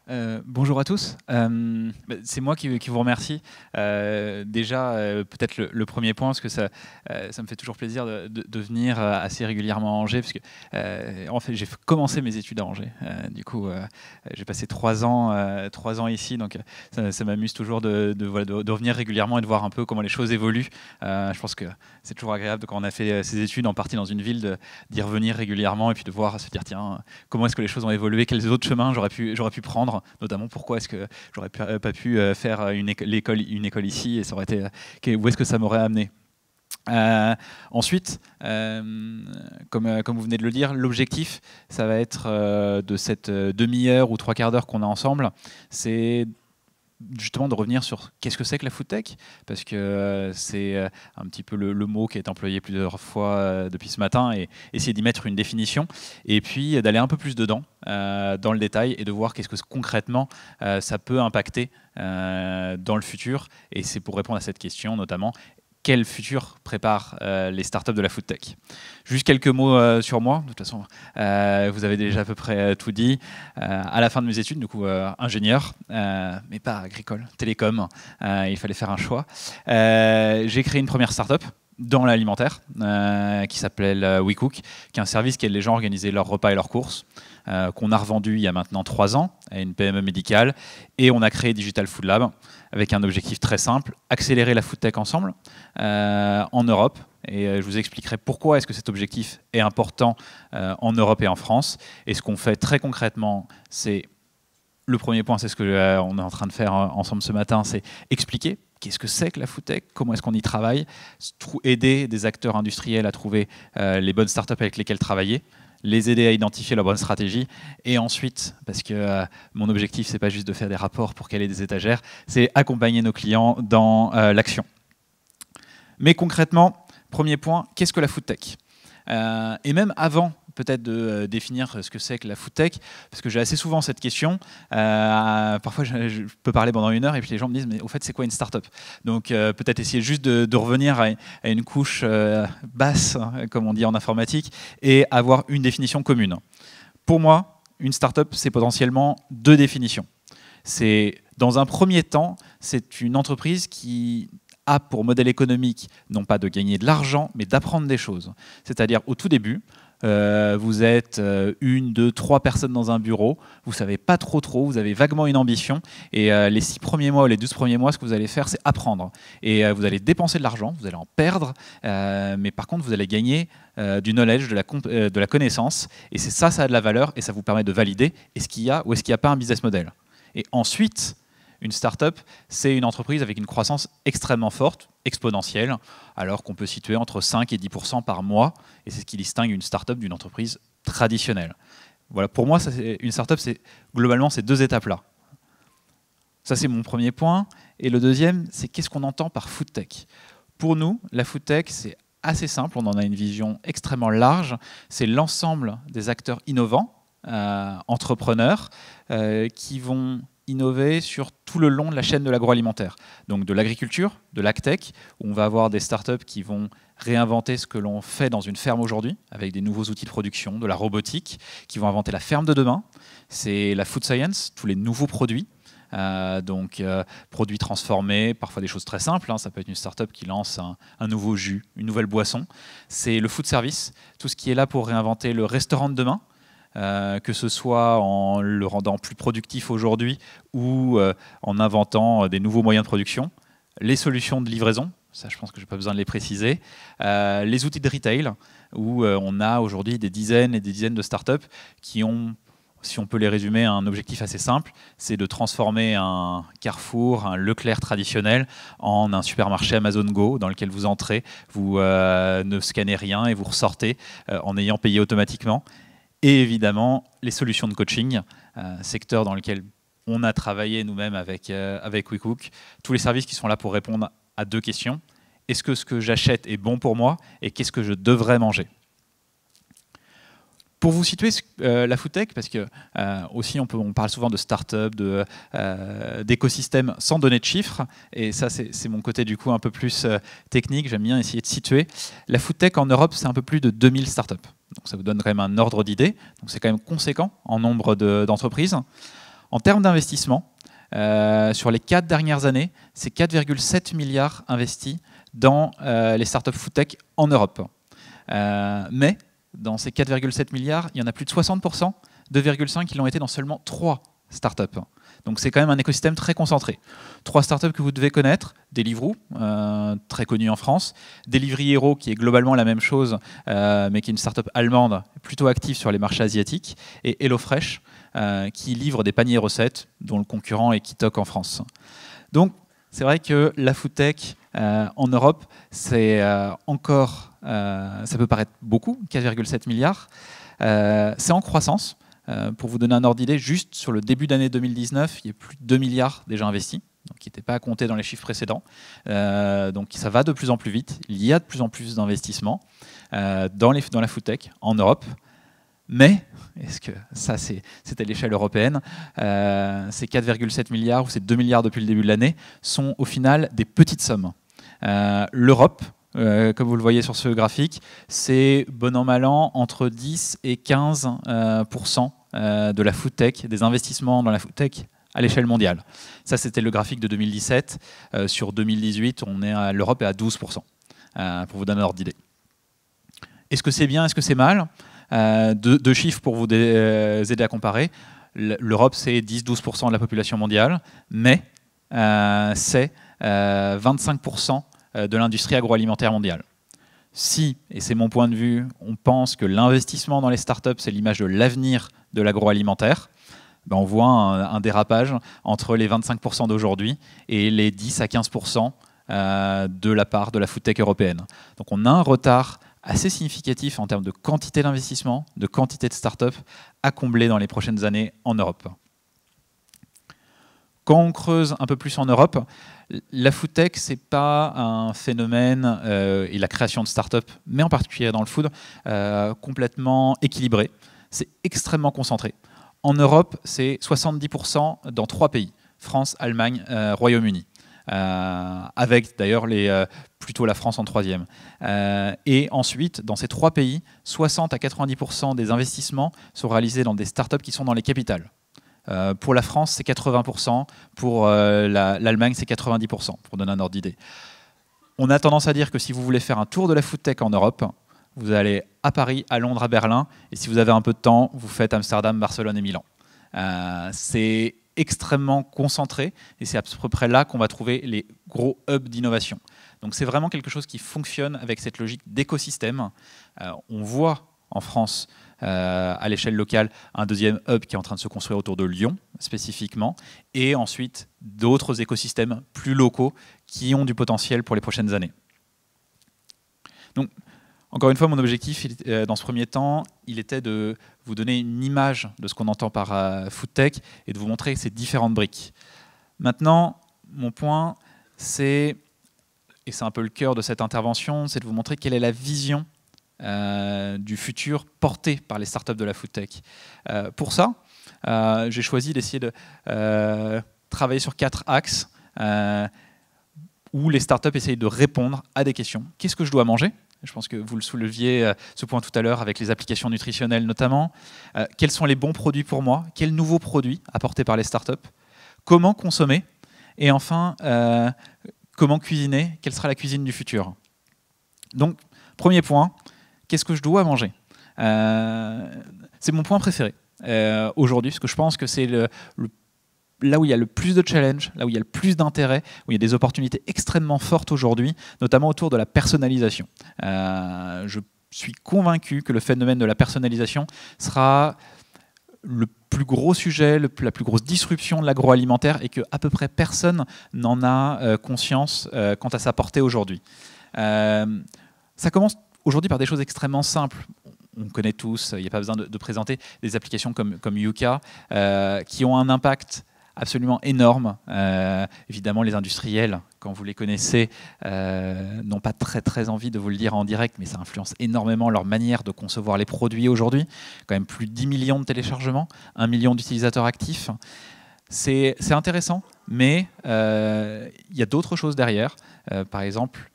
Bonjour à tous. C'est moi qui vous remercie. Déjà, peut-être le premier point, parce que ça me fait toujours plaisir de venir assez régulièrement à Angers, parce que en fait, j'ai commencé mes études à Angers. Du coup, j'ai passé 3 ans ici, donc ça m'amuse toujours voilà, de revenir régulièrement et de voir un peu comment les choses évoluent. Je pense que c'est toujours agréable quand on a fait ses études en partie dans une ville d'y revenir régulièrement et puis de voir, se dire tiens, comment est-ce que les choses ont évolué, quels autres chemins j'aurais pu prendre, notamment pourquoi est-ce que j'aurais pas pu faire une école ici et ça aurait été, où est-ce que ça m'aurait amené. Ensuite, comme vous venez de le dire, l'objectif, ça va être de cette demi-heure ou 3/4 d'heure qu'on a ensemble, c'est justement de revenir sur qu'est-ce que c'est que la foodtech, parce que c'est un petit peu le mot qui est employé plusieurs fois depuis ce matin, et essayer d'y mettre une définition, et puis d'aller un peu plus dedans, dans le détail, et de voir qu'est-ce que concrètement ça peut impacter dans le futur. Et c'est pour répondre à cette question notamment, quel futur prépare les startups de la foodtech. Juste quelques mots sur moi. De toute façon, vous avez déjà à peu près tout dit. À la fin de mes études, du coup, ingénieur, mais pas agricole, télécom. Il fallait faire un choix. J'ai créé une première startup dans l'alimentaire qui s'appelle WeCook, qui est un service qui aide les gens à organiser leurs repas et leurs courses, qu'on a revendu il y a maintenant 3 ans à une PME médicale, et on a créé Digital Food Lab avec un objectif très simple, accélérer la foodtech ensemble en Europe. Et je vous expliquerai pourquoi est-ce que cet objectif est important en Europe et en France. Et ce qu'on fait très concrètement, c'est le premier point, c'est ce que on est en train de faire ensemble ce matin, c'est expliquer qu'est-ce que c'est que la foodtech, comment est-ce qu'on y travaille, aider des acteurs industriels à trouver les bonnes startups avec lesquelles travailler, les aider à identifier la bonne stratégie, et ensuite, parce que mon objectif, c'est pas juste de faire des rapports pour caler des étagères, c'est accompagner nos clients dans l'action. Mais concrètement, premier point, qu'est-ce que la foodtech ? Et même avant peut-être de définir ce que c'est que la foodtech, parce que j'ai assez souvent cette question. Parfois, je peux parler pendant 1 heure et puis les gens me disent, mais au fait, c'est quoi une startup ? Donc peut-être essayer juste de revenir à une couche basse, comme on dit en informatique, et avoir une définition commune. Pour moi, une startup, c'est potentiellement 2 définitions. Dans un premier temps, c'est une entreprise qui a pour modèle économique, non pas de gagner de l'argent, mais d'apprendre des choses. C'est-à-dire, au tout début, vous êtes 1, 2, 3 personnes dans un bureau, vous ne savez pas trop, vous avez vaguement une ambition, et les 6 premiers mois ou les 12 premiers mois, ce que vous allez faire, c'est apprendre. Et vous allez dépenser de l'argent, vous allez en perdre, mais par contre, vous allez gagner du knowledge, de la connaissance, et c'est ça a de la valeur, et ça vous permet de valider est-ce qu'il y a ou est-ce qu'il n'y a pas un business model. Et ensuite, une start-up, c'est une entreprise avec une croissance extrêmement forte, exponentielle, alors qu'on peut situer entre 5 et 10% par mois, et c'est ce qui distingue une start-up d'une entreprise traditionnelle. Voilà, pour moi, une start-up, c'est globalement ces 2 étapes-là. Ça, c'est mon premier point. Et le deuxième, c'est qu'est-ce qu'on entend par foodtech ? Pour nous, la foodtech, c'est assez simple, on en a une vision extrêmement large, c'est l'ensemble des acteurs innovants, entrepreneurs, qui vont innover sur tout le long de la chaîne de l'agroalimentaire. Donc de l'agriculture, de l'agtech, où on va avoir des startups qui vont réinventer ce que l'on fait dans une ferme aujourd'hui, avec des nouveaux outils de production, de la robotique, qui vont inventer la ferme de demain. C'est la food science, tous les nouveaux produits, produits transformés, parfois des choses très simples, ça peut être une startup qui lance un nouveau jus, une nouvelle boisson. C'est le food service, tout ce qui est là pour réinventer le restaurant de demain, que ce soit en le rendant plus productif aujourd'hui ou en inventant des nouveaux moyens de production, les solutions de livraison, ça je pense que je n'ai pas besoin de les préciser, les outils de retail, où on a aujourd'hui des dizaines et des dizaines de startups qui ont, si on peut les résumer, un objectif assez simple, c'est de transformer un Carrefour, un Leclerc traditionnel en un supermarché Amazon Go dans lequel vous entrez, vous ne scannez rien et vous ressortez en ayant payé automatiquement. Et évidemment, les solutions de coaching, secteur dans lequel on a travaillé nous-mêmes avec WeCook. Tous les services qui sont là pour répondre à 2 questions. Est-ce que ce que j'achète est bon pour moi ? Et qu'est-ce que je devrais manger ? Pour vous situer la foodtech, parce que aussi on parle souvent de start-up, d'écosystème sans donner de chiffres, et ça c'est mon côté du coup un peu plus technique, j'aime bien essayer de situer. La foodtech en Europe, c'est un peu plus de 2000 startups. Donc ça vous donne quand même un ordre d'idée, donc c'est quand même conséquent en nombre d'entreprises. En termes d'investissement, sur les 4 dernières années, c'est 4,7 milliards investis dans les startups foodtech en Europe. Mais dans ces 4,7 milliards, il y en a plus de 60%, 2,5 qui l'ont été dans seulement 3 startups. Donc c'est quand même un écosystème très concentré. 3 startups que vous devez connaître, Deliveroo, très connu en France, Delivery Hero, qui est globalement la même chose, mais qui est une startup allemande, plutôt active sur les marchés asiatiques, et HelloFresh, qui livre des paniers recettes, dont le concurrent est Kitok en France. Donc c'est vrai que la foodtech en Europe, c'est encore, ça peut paraître beaucoup, 4,7 milliards. C'est en croissance. Pour vous donner un ordre d'idée, juste sur le début d'année 2019, il y a plus de 2 milliards déjà investis, donc qui n'étaient pas à compter dans les chiffres précédents. Donc ça va de plus en plus vite. Il y a de plus en plus d'investissements dans la foodtech en Europe. Mais, est-ce que ça c'est à l'échelle européenne, ces 4,7 milliards ou ces 2 milliards depuis le début de l'année sont au final des petites sommes. L'Europe, comme vous le voyez sur ce graphique, c'est bon an mal an entre 10 et 15% de la foodtech, des investissements dans la foodtech à l'échelle mondiale. Ça, c'était le graphique de 2017. Sur 2018, l'Europe est à 12%, pour vous donner un ordre d'idée. Est-ce que c'est bien, est-ce que c'est mal? Deux chiffres pour vous aider à comparer. L'Europe, c'est 10-12% de la population mondiale, mais c'est 25% de l'industrie agroalimentaire mondiale. Si, et c'est mon point de vue, on pense que l'investissement dans les startups, c'est l'image de l'avenir de l'agroalimentaire, ben on voit un dérapage entre les 25% d'aujourd'hui et les 10 à 15% de la part de la foodtech européenne. Donc on a un retard assez significatif en termes de quantité d'investissement, de quantité de startups à combler dans les prochaines années en Europe. Quand on creuse un peu plus en Europe, la foodtech, ce n'est pas un phénomène, et la création de startups, mais en particulier dans le food, complètement équilibré. C'est extrêmement concentré. En Europe, c'est 70% dans 3 pays, France, Allemagne, Royaume-Uni. Avec d'ailleurs plutôt la France en 3e. Et ensuite, dans ces 3 pays, 60 à 90% des investissements sont réalisés dans des startups qui sont dans les capitales. Pour la France, c'est 80%, pour l'Allemagne, c'est 90%, pour donner un ordre d'idée. On a tendance à dire que si vous voulez faire un tour de la foodtech en Europe, vous allez à Paris, à Londres, à Berlin, et si vous avez un peu de temps, vous faites Amsterdam, Barcelone et Milan. C'est extrêmement concentré, et c'est à peu près là qu'on va trouver les gros hubs d'innovation. Donc c'est vraiment quelque chose qui fonctionne avec cette logique d'écosystème. On voit en France, à l'échelle locale, un deuxième hub qui est en train de se construire autour de Lyon, spécifiquement, et ensuite d'autres écosystèmes plus locaux qui ont du potentiel pour les prochaines années. Donc, encore une fois, mon objectif, dans ce premier temps, il était de vous donner une image de ce qu'on entend par foodtech et de vous montrer ces différentes briques. Maintenant, mon point, c'est, et c'est un peu le cœur de cette intervention, c'est de vous montrer quelle est la vision du futur porté par les startups de la foodtech. Pour ça, j'ai choisi d'essayer de travailler sur 4 axes où les startups essayent de répondre à des questions. Qu'est-ce que je dois manger ? Je pense que vous le souleviez ce point tout à l'heure avec les applications nutritionnelles notamment. Quels sont les bons produits pour moi? Quels nouveaux produits apportés par les startups? Comment consommer? Et enfin, comment cuisiner? Quelle sera la cuisine du futur? Donc, premier point, qu'est-ce que je dois manger? C'est mon point préféré aujourd'hui, parce que je pense que c'est là où il y a le plus de challenge, là où il y a le plus d'intérêt, où il y a des opportunités extrêmement fortes aujourd'hui, notamment autour de la personnalisation. Je suis convaincu que le phénomène de la personnalisation sera le plus gros sujet, la plus grosse disruption de l'agroalimentaire et que à peu près personne n'en a conscience quant à sa portée aujourd'hui. Ça commence aujourd'hui par des choses extrêmement simples. On connaît tous, il n'y a pas besoin de présenter des applications comme Yuka qui ont un impact absolument énorme. Évidemment, les industriels, quand vous les connaissez, n'ont pas très envie de vous le dire en direct, mais ça influence énormément leur manière de concevoir les produits aujourd'hui. Quand même plus de 10 millions de téléchargements, 1 million d'utilisateurs actifs. C'est intéressant, mais il y a d'autres choses derrière. Par exemple,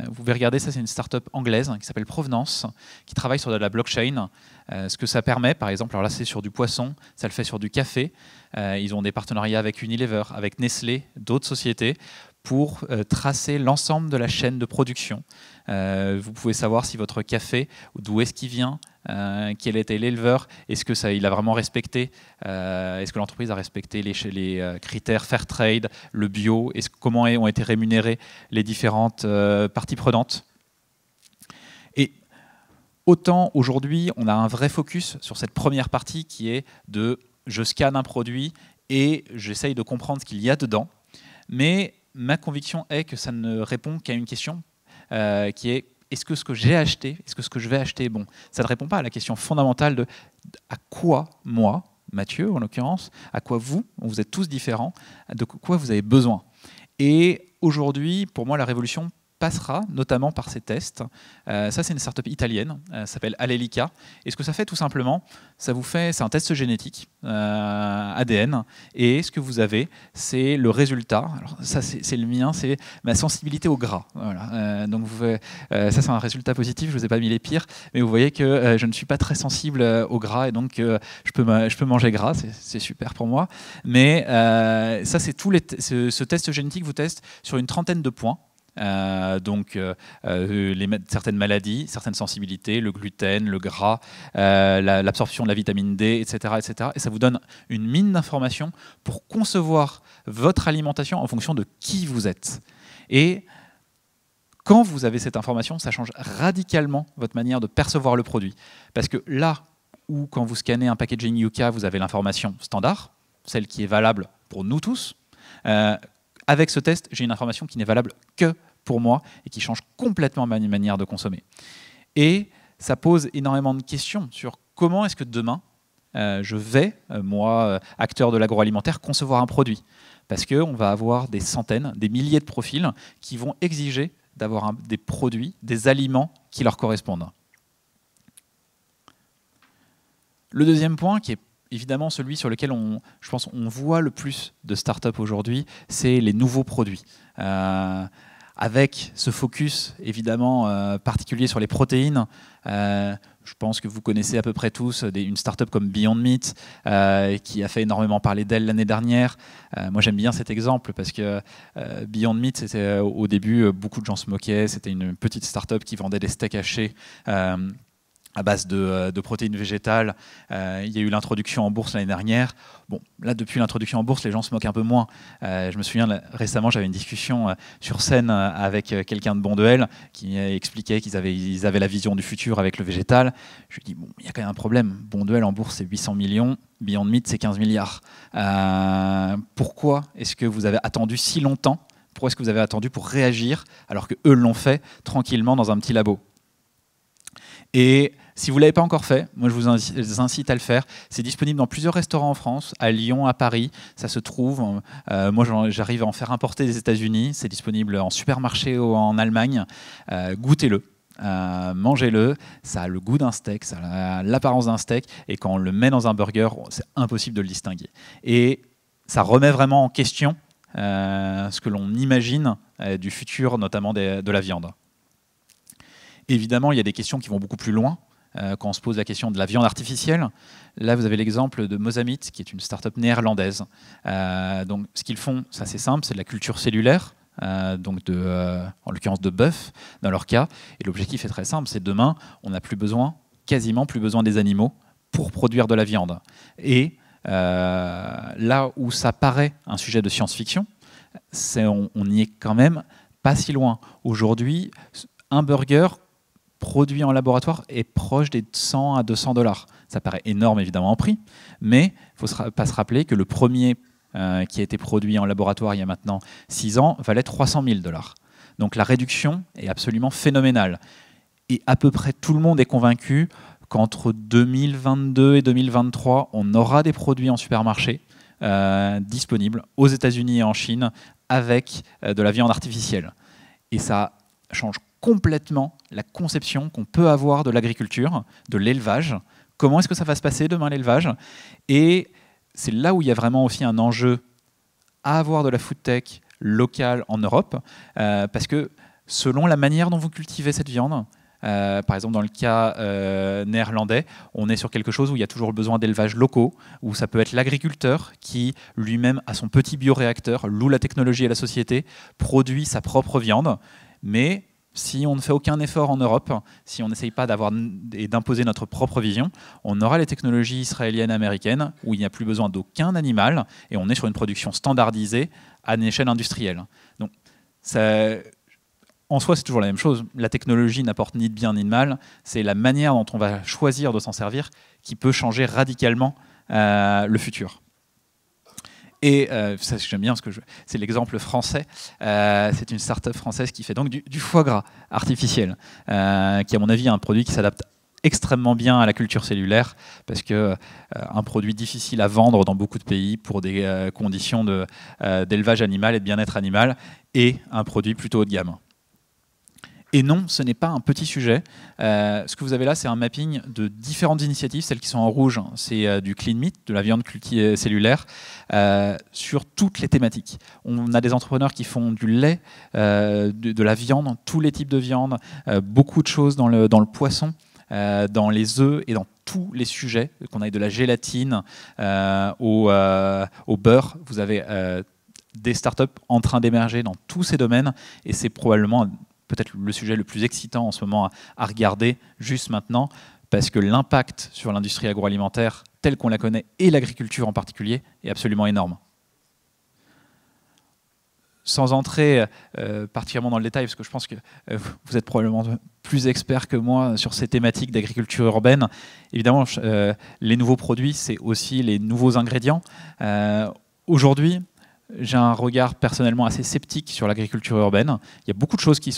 Vous pouvez regarder, ça c'est une startup anglaise qui s'appelle Provenance, qui travaille sur de la blockchain. Ce que ça permet, par exemple, alors là c'est sur du poisson, ça le fait sur du café. Ils ont des partenariats avec Unilever, avec Nestlé, d'autres sociétés, pour tracer l'ensemble de la chaîne de production. Vous pouvez savoir si votre café, d'où est-ce qu'il vient, quel était l'éleveur, est-ce que il a vraiment respecté, est-ce que l'entreprise a respecté les critères fair trade, le bio, comment ont été rémunérées les différentes parties prenantes. Et autant aujourd'hui, on a un vrai focus sur cette première partie qui est de je scanne un produit et j'essaye de comprendre ce qu'il y a dedans, mais ma conviction est que ça ne répond qu'à une question qui est est-ce que ce que j'ai acheté, est-ce que ce que je vais acheter est bon? Ça ne répond pas à la question fondamentale de à quoi moi, Mathieu en l'occurrence, à quoi vous êtes tous différents, de quoi vous avez besoin. Et aujourd'hui, pour moi, la révolution passera notamment par ces tests. Ça, c'est une startup italienne, ça s'appelle Alelica. Et ce que ça fait tout simplement, c'est un test génétique ADN. Et ce que vous avez, c'est le résultat. Alors ça, c'est le mien, c'est ma sensibilité au gras. Voilà. Donc ça, c'est un résultat positif. Je vous ai pas mis les pires, mais vous voyez que je ne suis pas très sensible au gras et donc je peux manger gras. C'est super pour moi. Mais ça, c'est ce test génétique vous teste sur une trentaine de points. Certaines maladies, certaines sensibilités, le gluten, le gras, l'absorption de la vitamine D, etc., etc. Et ça vous donne une mine d'informations pour concevoir votre alimentation en fonction de qui vous êtes. Et quand vous avez cette information, ça change radicalement votre manière de percevoir le produit. Parce que là où, quand vous scannez un packaging Yuka, vous avez l'information standard, celle qui est valable pour nous tous, avec ce test, j'ai une information qui n'est valable que pour moi et qui change complètement ma manière de consommer. Et ça pose énormément de questions sur comment est-ce que demain, je vais, moi, acteur de l'agroalimentaire, concevoir un produit. Parce qu'on va avoir des centaines, des milliers de profils qui vont exiger d'avoir des produits, des aliments qui leur correspondent. Le deuxième point, qui est évidemment celui sur lequel je pense on voit le plus de startups aujourd'hui, c'est les nouveaux produits. Avec ce focus évidemment particulier sur les protéines, je pense que vous connaissez à peu près tous une startup comme Beyond Meat qui a fait énormément parler d'elle l'année dernière. Moi j'aime bien cet exemple parce que Beyond Meat, c'était au début, beaucoup de gens se moquaient, c'était une petite startup qui vendait des steaks hachés à base de protéines végétales. Il y a eu l'introduction en bourse l'année dernière. Bon, là, depuis l'introduction en bourse, les gens se moquent un peu moins. Je me souviens, récemment, j'avais une discussion sur scène avec quelqu'un de Bonduelle qui expliquait qu'ils avaient la vision du futur avec le végétal. Je lui dis, bon, il y a quand même un problème. Bonduelle en bourse, c'est 800 millions. Beyond Meat, c'est 15 milliards. Pourquoi est-ce que vous avez attendu si longtemps? Pourquoi est-ce que vous avez attendu pour réagir alors qu'eux l'ont fait tranquillement dans un petit labo? Et si vous ne l'avez pas encore fait, moi je vous incite à le faire. C'est disponible dans plusieurs restaurants en France, à Lyon, à Paris. Ça se trouve. Moi j'arrive à en faire importer des États-Unis. C'est disponible en supermarché ou en Allemagne. Goûtez-le. Mangez-le, ça a le goût d'un steak, ça a l'apparence d'un steak, et quand on le met dans un burger, c'est impossible de le distinguer. Et ça remet vraiment en question ce que l'on imagine du futur, notamment de la viande. Évidemment, il y a des questions qui vont beaucoup plus loin. Quand on se pose la question de la viande artificielle, là vous avez l'exemple de Mosamit, qui est une start-up néerlandaise. Donc, ce qu'ils font, c'est assez simple, c'est de la culture cellulaire, donc en l'occurrence de bœuf dans leur cas. Et l'objectif est très simple, c'est demain, on n'a plus besoin, quasiment plus besoin des animaux pour produire de la viande. Et là où ça paraît un sujet de science-fiction, on n'y est quand même pas si loin. Aujourd'hui, un burger produit en laboratoire est proche des 100 à 200 $. Ça paraît énorme évidemment en prix, mais il ne faut pas se rappeler que le premier qui a été produit en laboratoire il y a maintenant 6 ans valait 300 000 $. Donc la réduction est absolument phénoménale. Et à peu près tout le monde est convaincu qu'entre 2022 et 2023, on aura des produits en supermarché disponibles aux États-Unis et en Chine avec de la viande artificielle. Et ça change complètement la conception qu'on peut avoir de l'agriculture, de l'élevage. Comment est-ce que ça va se passer demain, l'élevage? Et c'est là où il y a vraiment aussi un enjeu à avoir de la food tech locale en Europe, parce que selon la manière dont vous cultivez cette viande. Par exemple, dans le cas néerlandais, on est sur quelque chose où il y a toujours besoin d'élevages locaux, où ça peut être l'agriculteur qui lui-même a son petit bioréacteur, loue la technologie à la société, produit sa propre viande, mais si on ne fait aucun effort en Europe, si on n'essaye pas d'avoir et d'imposer notre propre vision, on aura les technologies israéliennes et américaines où il n'y a plus besoin d'aucun animal et on est sur une production standardisée à une échelle industrielle. Donc, ça, en soi, c'est toujours la même chose. La technologie n'apporte ni de bien ni de mal. C'est la manière dont on va choisir de s'en servir qui peut changer radicalement le futur. Et ça, j'aime bien parce que c'est l'exemple français. C'est une start-up française qui fait donc du foie gras artificiel, qui, à mon avis, est un produit qui s'adapte extrêmement bien à la culture cellulaire, parce que un produit difficile à vendre dans beaucoup de pays pour des conditions d'élevage animal et de bien-être animal, et un produit plutôt haut de gamme. Et non, ce n'est pas un petit sujet. Ce que vous avez là, c'est un mapping de différentes initiatives. Celles qui sont en rouge, c'est du clean meat, de la viande cultivée cellulaire, sur toutes les thématiques. On a des entrepreneurs qui font du lait, de la viande, tous les types de viande, beaucoup de choses dans le poisson, dans les œufs et dans tous les sujets, qu'on aille de la gélatine au beurre. Vous avez des startups en train d'émerger dans tous ces domaines, et c'est probablement peut-être le sujet le plus excitant en ce moment à regarder juste maintenant, parce que l'impact sur l'industrie agroalimentaire telle qu'on la connaît, et l'agriculture en particulier, est absolument énorme. Sans entrer particulièrement dans le détail, parce que je pense que vous êtes probablement plus expert que moi sur ces thématiques d'agriculture urbaine, évidemment, les nouveaux produits, c'est aussi les nouveaux ingrédients. Aujourd'hui, j'ai un regard personnellement assez sceptique sur l'agriculture urbaine. Il y a beaucoup de choses qui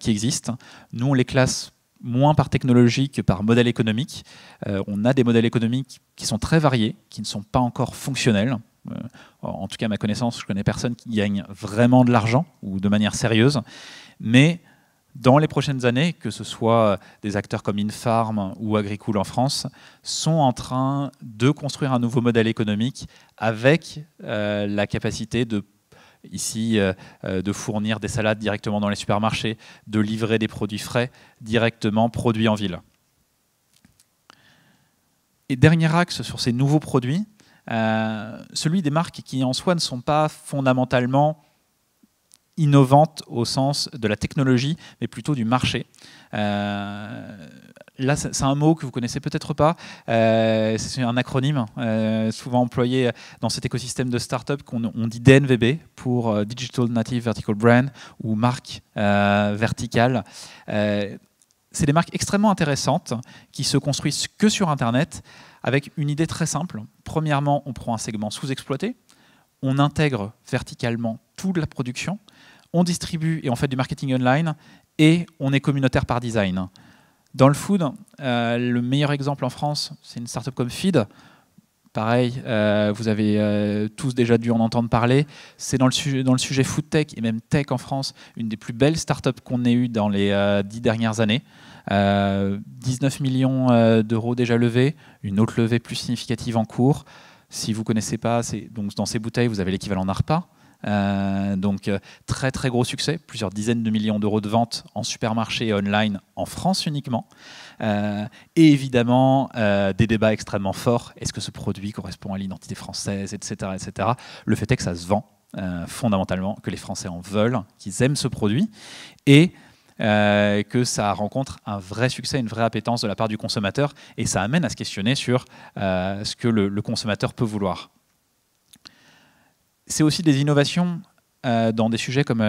existent. Nous, on les classe moins par technologie que par modèle économique. On a des modèles économiques qui sont très variés, qui ne sont pas encore fonctionnels. En tout cas, à ma connaissance, je connais personne qui gagne vraiment de l'argent ou de manière sérieuse. Mais dans les prochaines années, que ce soit des acteurs comme Infarm ou Agricool en France, sont en train de construire un nouveau modèle économique avec la capacité de fournir des salades directement dans les supermarchés, de livrer des produits frais directement produits en ville. Et dernier axe sur ces nouveaux produits, celui des marques qui en soi ne sont pas fondamentalement innovantes au sens de la technologie, mais plutôt du marché. Là, c'est un mot que vous connaissez peut-être pas. C'est un acronyme souvent employé dans cet écosystème de start-up qu'on dit DNVB pour Digital Native Vertical Brand ou marque verticale. C'est des marques extrêmement intéressantes qui se construisent que sur Internet avec une idée très simple. Premièrement, on prend un segment sous-exploité, on intègre verticalement toute la production, on distribue et on fait du marketing online, et on est communautaire par design. Dans le food, le meilleur exemple en France, c'est une startup comme Feed. Pareil, vous avez tous déjà dû en entendre parler. C'est dans le sujet food tech et même tech en France, une des plus belles startups qu'on ait eues dans les 10 dernières années. 19 millions d'euros déjà levés, une autre levée plus significative en cours. Si vous ne connaissez pas, donc dans ces bouteilles, vous avez l'équivalent d'un repas. Donc très très gros succès, plusieurs dizaines de millions d'euros de ventes en supermarché et online en France uniquement. Et évidemment des débats extrêmement forts. Est-ce que ce produit correspond à l'identité française, etc., etc. Le fait est que ça se vend fondamentalement, que les Français en veulent, qu'ils aiment ce produit, et que ça rencontre un vrai succès, une vraie appétence de la part du consommateur, et ça amène à se questionner sur ce que le consommateur peut vouloir. C'est aussi des innovations dans des sujets comme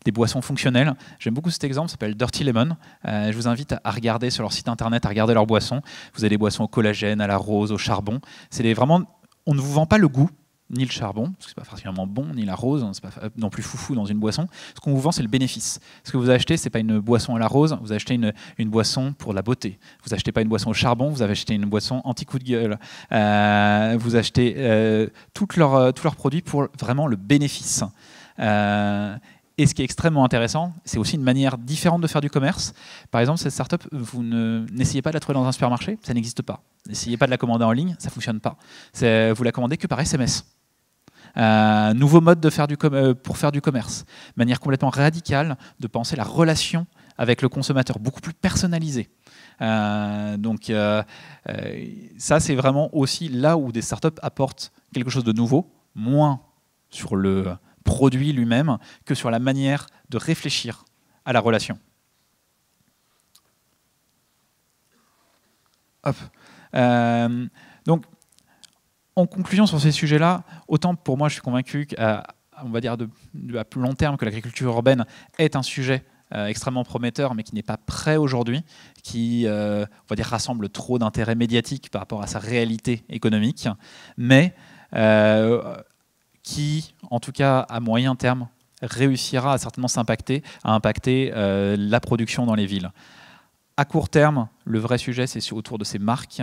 des boissons fonctionnelles. J'aime beaucoup cet exemple, ça s'appelle Dirty Lemon. Je vous invite à regarder sur leur site internet, à regarder leurs boissons. Vous avez des boissons au collagène, à la rose, au charbon. On ne vous vend pas le goût, ni le charbon, parce que c'est pas particulièrement bon, ni la rose, c'est pas non plus foufou dans une boisson. Ce qu'on vous vend, c'est le bénéfice. Ce que vous achetez, c'est pas une boisson à la rose, vous achetez une boisson pour la beauté. Vous achetez pas une boisson au charbon, vous avez acheté une boisson anti-coup de gueule. Vous achetez tous leurs produits pour vraiment le bénéfice. Et ce qui est extrêmement intéressant, c'est aussi une manière différente de faire du commerce. Par exemple, cette startup, vous n'essayez pas de la trouver dans un supermarché, ça n'existe pas. N'essayez pas de la commander en ligne, ça ne fonctionne pas. Vous la commandez que par SMS. Nouveau mode pour faire du commerce. Manière complètement radicale de penser la relation avec le consommateur, beaucoup plus personnalisée. Ça, c'est vraiment aussi là où des startups apportent quelque chose de nouveau, moins sur le produit lui-même que sur la manière de réfléchir à la relation. Hop. Donc, en conclusion sur ces sujets-là, autant pour moi, je suis convaincu on va dire à plus long terme que l'agriculture urbaine est un sujet extrêmement prometteur, mais qui n'est pas prêt aujourd'hui, qui on va dire, rassemble trop d'intérêts médiatiques par rapport à sa réalité économique, mais qui, en tout cas à moyen terme, réussira à certainement à impacter la production dans les villes. À court terme, le vrai sujet, c'est autour de ces marques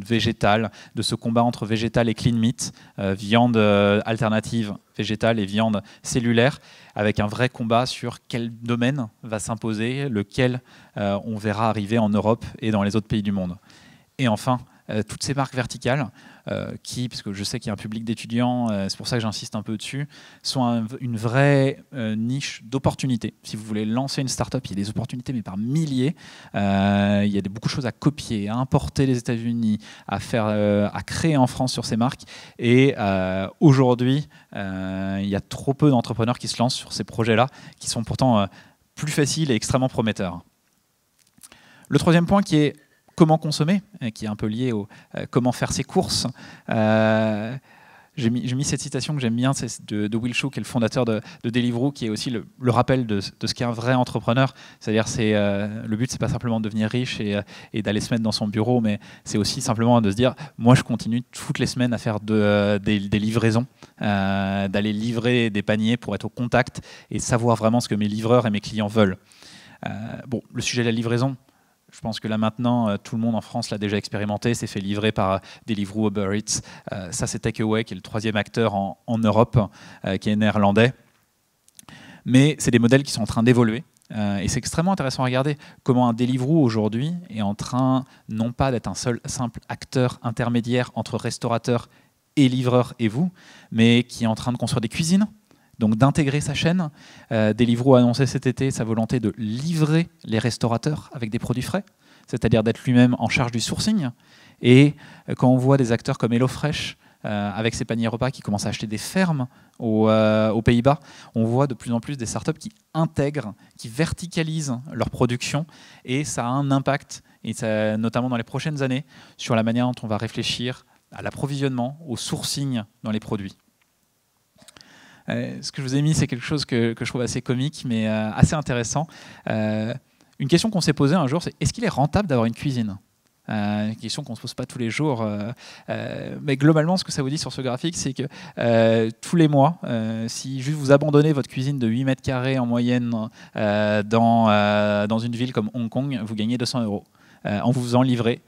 végétales, de ce combat entre végétal et clean meat, viande alternative végétale et viande cellulaire, avec un vrai combat sur quel domaine va s'imposer, lequel on verra arriver en Europe et dans les autres pays du monde. Et enfin, toutes ces marques verticales, parce que je sais qu'il y a un public d'étudiants, c'est pour ça que j'insiste un peu dessus, sont une vraie niche d'opportunités. Si vous voulez lancer une start-up, il y a des opportunités, mais par milliers. Il y a beaucoup de choses à copier, à importer les États-Unis, à créer en France sur ces marques. Et aujourd'hui, il y a trop peu d'entrepreneurs qui se lancent sur ces projets-là, qui sont pourtant plus faciles et extrêmement prometteurs. Le troisième point qui est comment consommer, qui est un peu lié au comment faire ses courses. J'ai mis cette citation que j'aime bien, c'est de Will Shu, qui est le fondateur de Deliveroo, qui est aussi le rappel de ce qu'est un vrai entrepreneur. C'est-à-dire, le but, c'est pas simplement de devenir riche et d'aller se mettre dans son bureau, mais c'est aussi simplement de se dire, moi, je continue toutes les semaines à faire des livraisons, d'aller livrer des paniers pour être au contact et savoir vraiment ce que mes livreurs et mes clients veulent. Bon, le sujet de la livraison, je pense que là maintenant, tout le monde en France l'a déjà expérimenté, c'est fait livrer par Deliveroo, Uber Eats. Ça, c'est Takeaway, qui est le troisième acteur en Europe, qui est néerlandais. Mais c'est des modèles qui sont en train d'évoluer. Et c'est extrêmement intéressant à regarder comment un Deliveroo aujourd'hui est en train, non pas d'être un seul simple acteur intermédiaire entre restaurateurs et livreurs et vous, mais qui est en train de construire des cuisines, donc d'intégrer sa chaîne. Deliveroo a annoncé cet été sa volonté de livrer les restaurateurs avec des produits frais, c'est-à-dire d'être lui-même en charge du sourcing. Et quand on voit des acteurs comme HelloFresh, avec ses paniers repas qui commencent à acheter des fermes aux Pays-Bas, on voit de plus en plus des startups qui intègrent, qui verticalisent leur production, et ça a un impact, et ça, notamment dans les prochaines années, sur la manière dont on va réfléchir à l'approvisionnement, au sourcing dans les produits. Ce que je vous ai mis, c'est quelque chose que je trouve assez comique, mais assez intéressant. Une question qu'on s'est posée un jour, c'est est-ce qu'il est rentable d'avoir une cuisine ? Une question qu'on ne se pose pas tous les jours. Mais globalement, ce que ça vous dit sur ce graphique, c'est que tous les mois, si juste vous abandonnez votre cuisine de 8 mètres carrés en moyenne dans une ville comme Hong Kong, vous gagnez 200 € en vous faisant livrer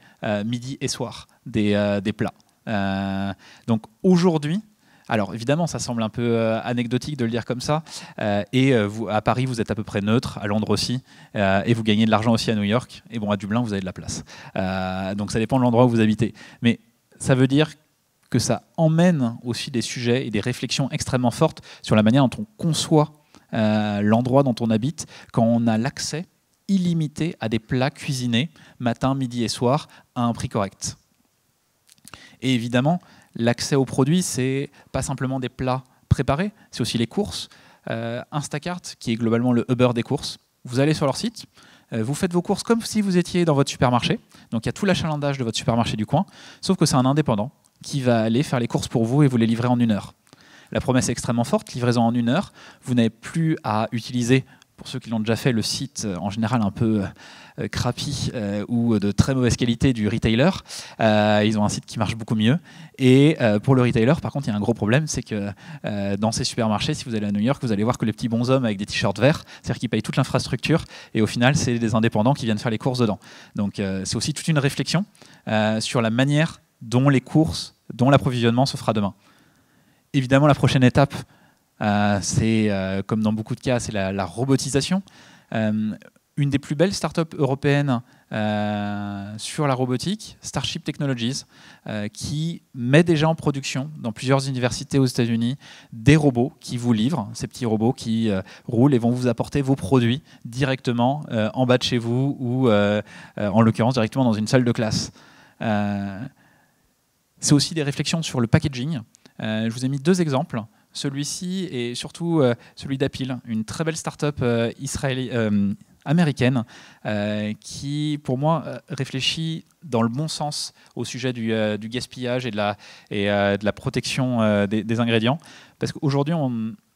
midi et soir des plats. Donc aujourd'hui, alors évidemment, ça semble un peu anecdotique de le dire comme ça, à Paris, vous êtes à peu près neutre, à Londres aussi, et vous gagnez de l'argent aussi à New York, et bon, à Dublin, vous avez de la place. Donc ça dépend de l'endroit où vous habitez. Mais ça veut dire que ça emmène aussi des sujets et des réflexions extrêmement fortes sur la manière dont on conçoit l'endroit dont on habite, quand on a l'accès illimité à des plats cuisinés, matin, midi et soir, à un prix correct. Et évidemment, l'accès aux produits, c'est pas simplement des plats préparés, c'est aussi les courses. Instacart, qui est globalement le Uber des courses, vous allez sur leur site, vous faites vos courses comme si vous étiez dans votre supermarché. Donc il y a tout l'achalandage de votre supermarché du coin, sauf que c'est un indépendant qui va aller faire les courses pour vous et vous les livrer en 1 heure. La promesse est extrêmement forte, livraison en 1 heure. Vous n'avez plus à utiliser, pour ceux qui l'ont déjà fait, le site en général un peu crappy ou de très mauvaise qualité du retailer. Ils ont un site qui marche beaucoup mieux. Et pour le retailer, par contre, il y a un gros problème, c'est que dans ces supermarchés, si vous allez à New York, vous allez voir que les petits bonshommes avec des t-shirts verts, c'est-à-dire qu'ils payent toute l'infrastructure, et au final, c'est des indépendants qui viennent faire les courses dedans. Donc c'est aussi toute une réflexion sur la manière dont les courses, dont l'approvisionnement se fera demain. Évidemment, la prochaine étape, c'est, comme dans beaucoup de cas, c'est la robotisation. Une des plus belles startups européennes sur la robotique, Starship Technologies, qui met déjà en production dans plusieurs universités aux États-Unis des robots qui vous livrent, ces petits robots qui roulent et vont vous apporter vos produits directement en bas de chez vous ou en l'occurrence directement dans une salle de classe. C'est aussi des réflexions sur le packaging. Je vous ai mis 2 exemples. Celui-ci et surtout celui d'Apple, une très belle start-up américaine qui, pour moi, réfléchit dans le bon sens au sujet du gaspillage et de la protection des ingrédients. Parce qu'aujourd'hui,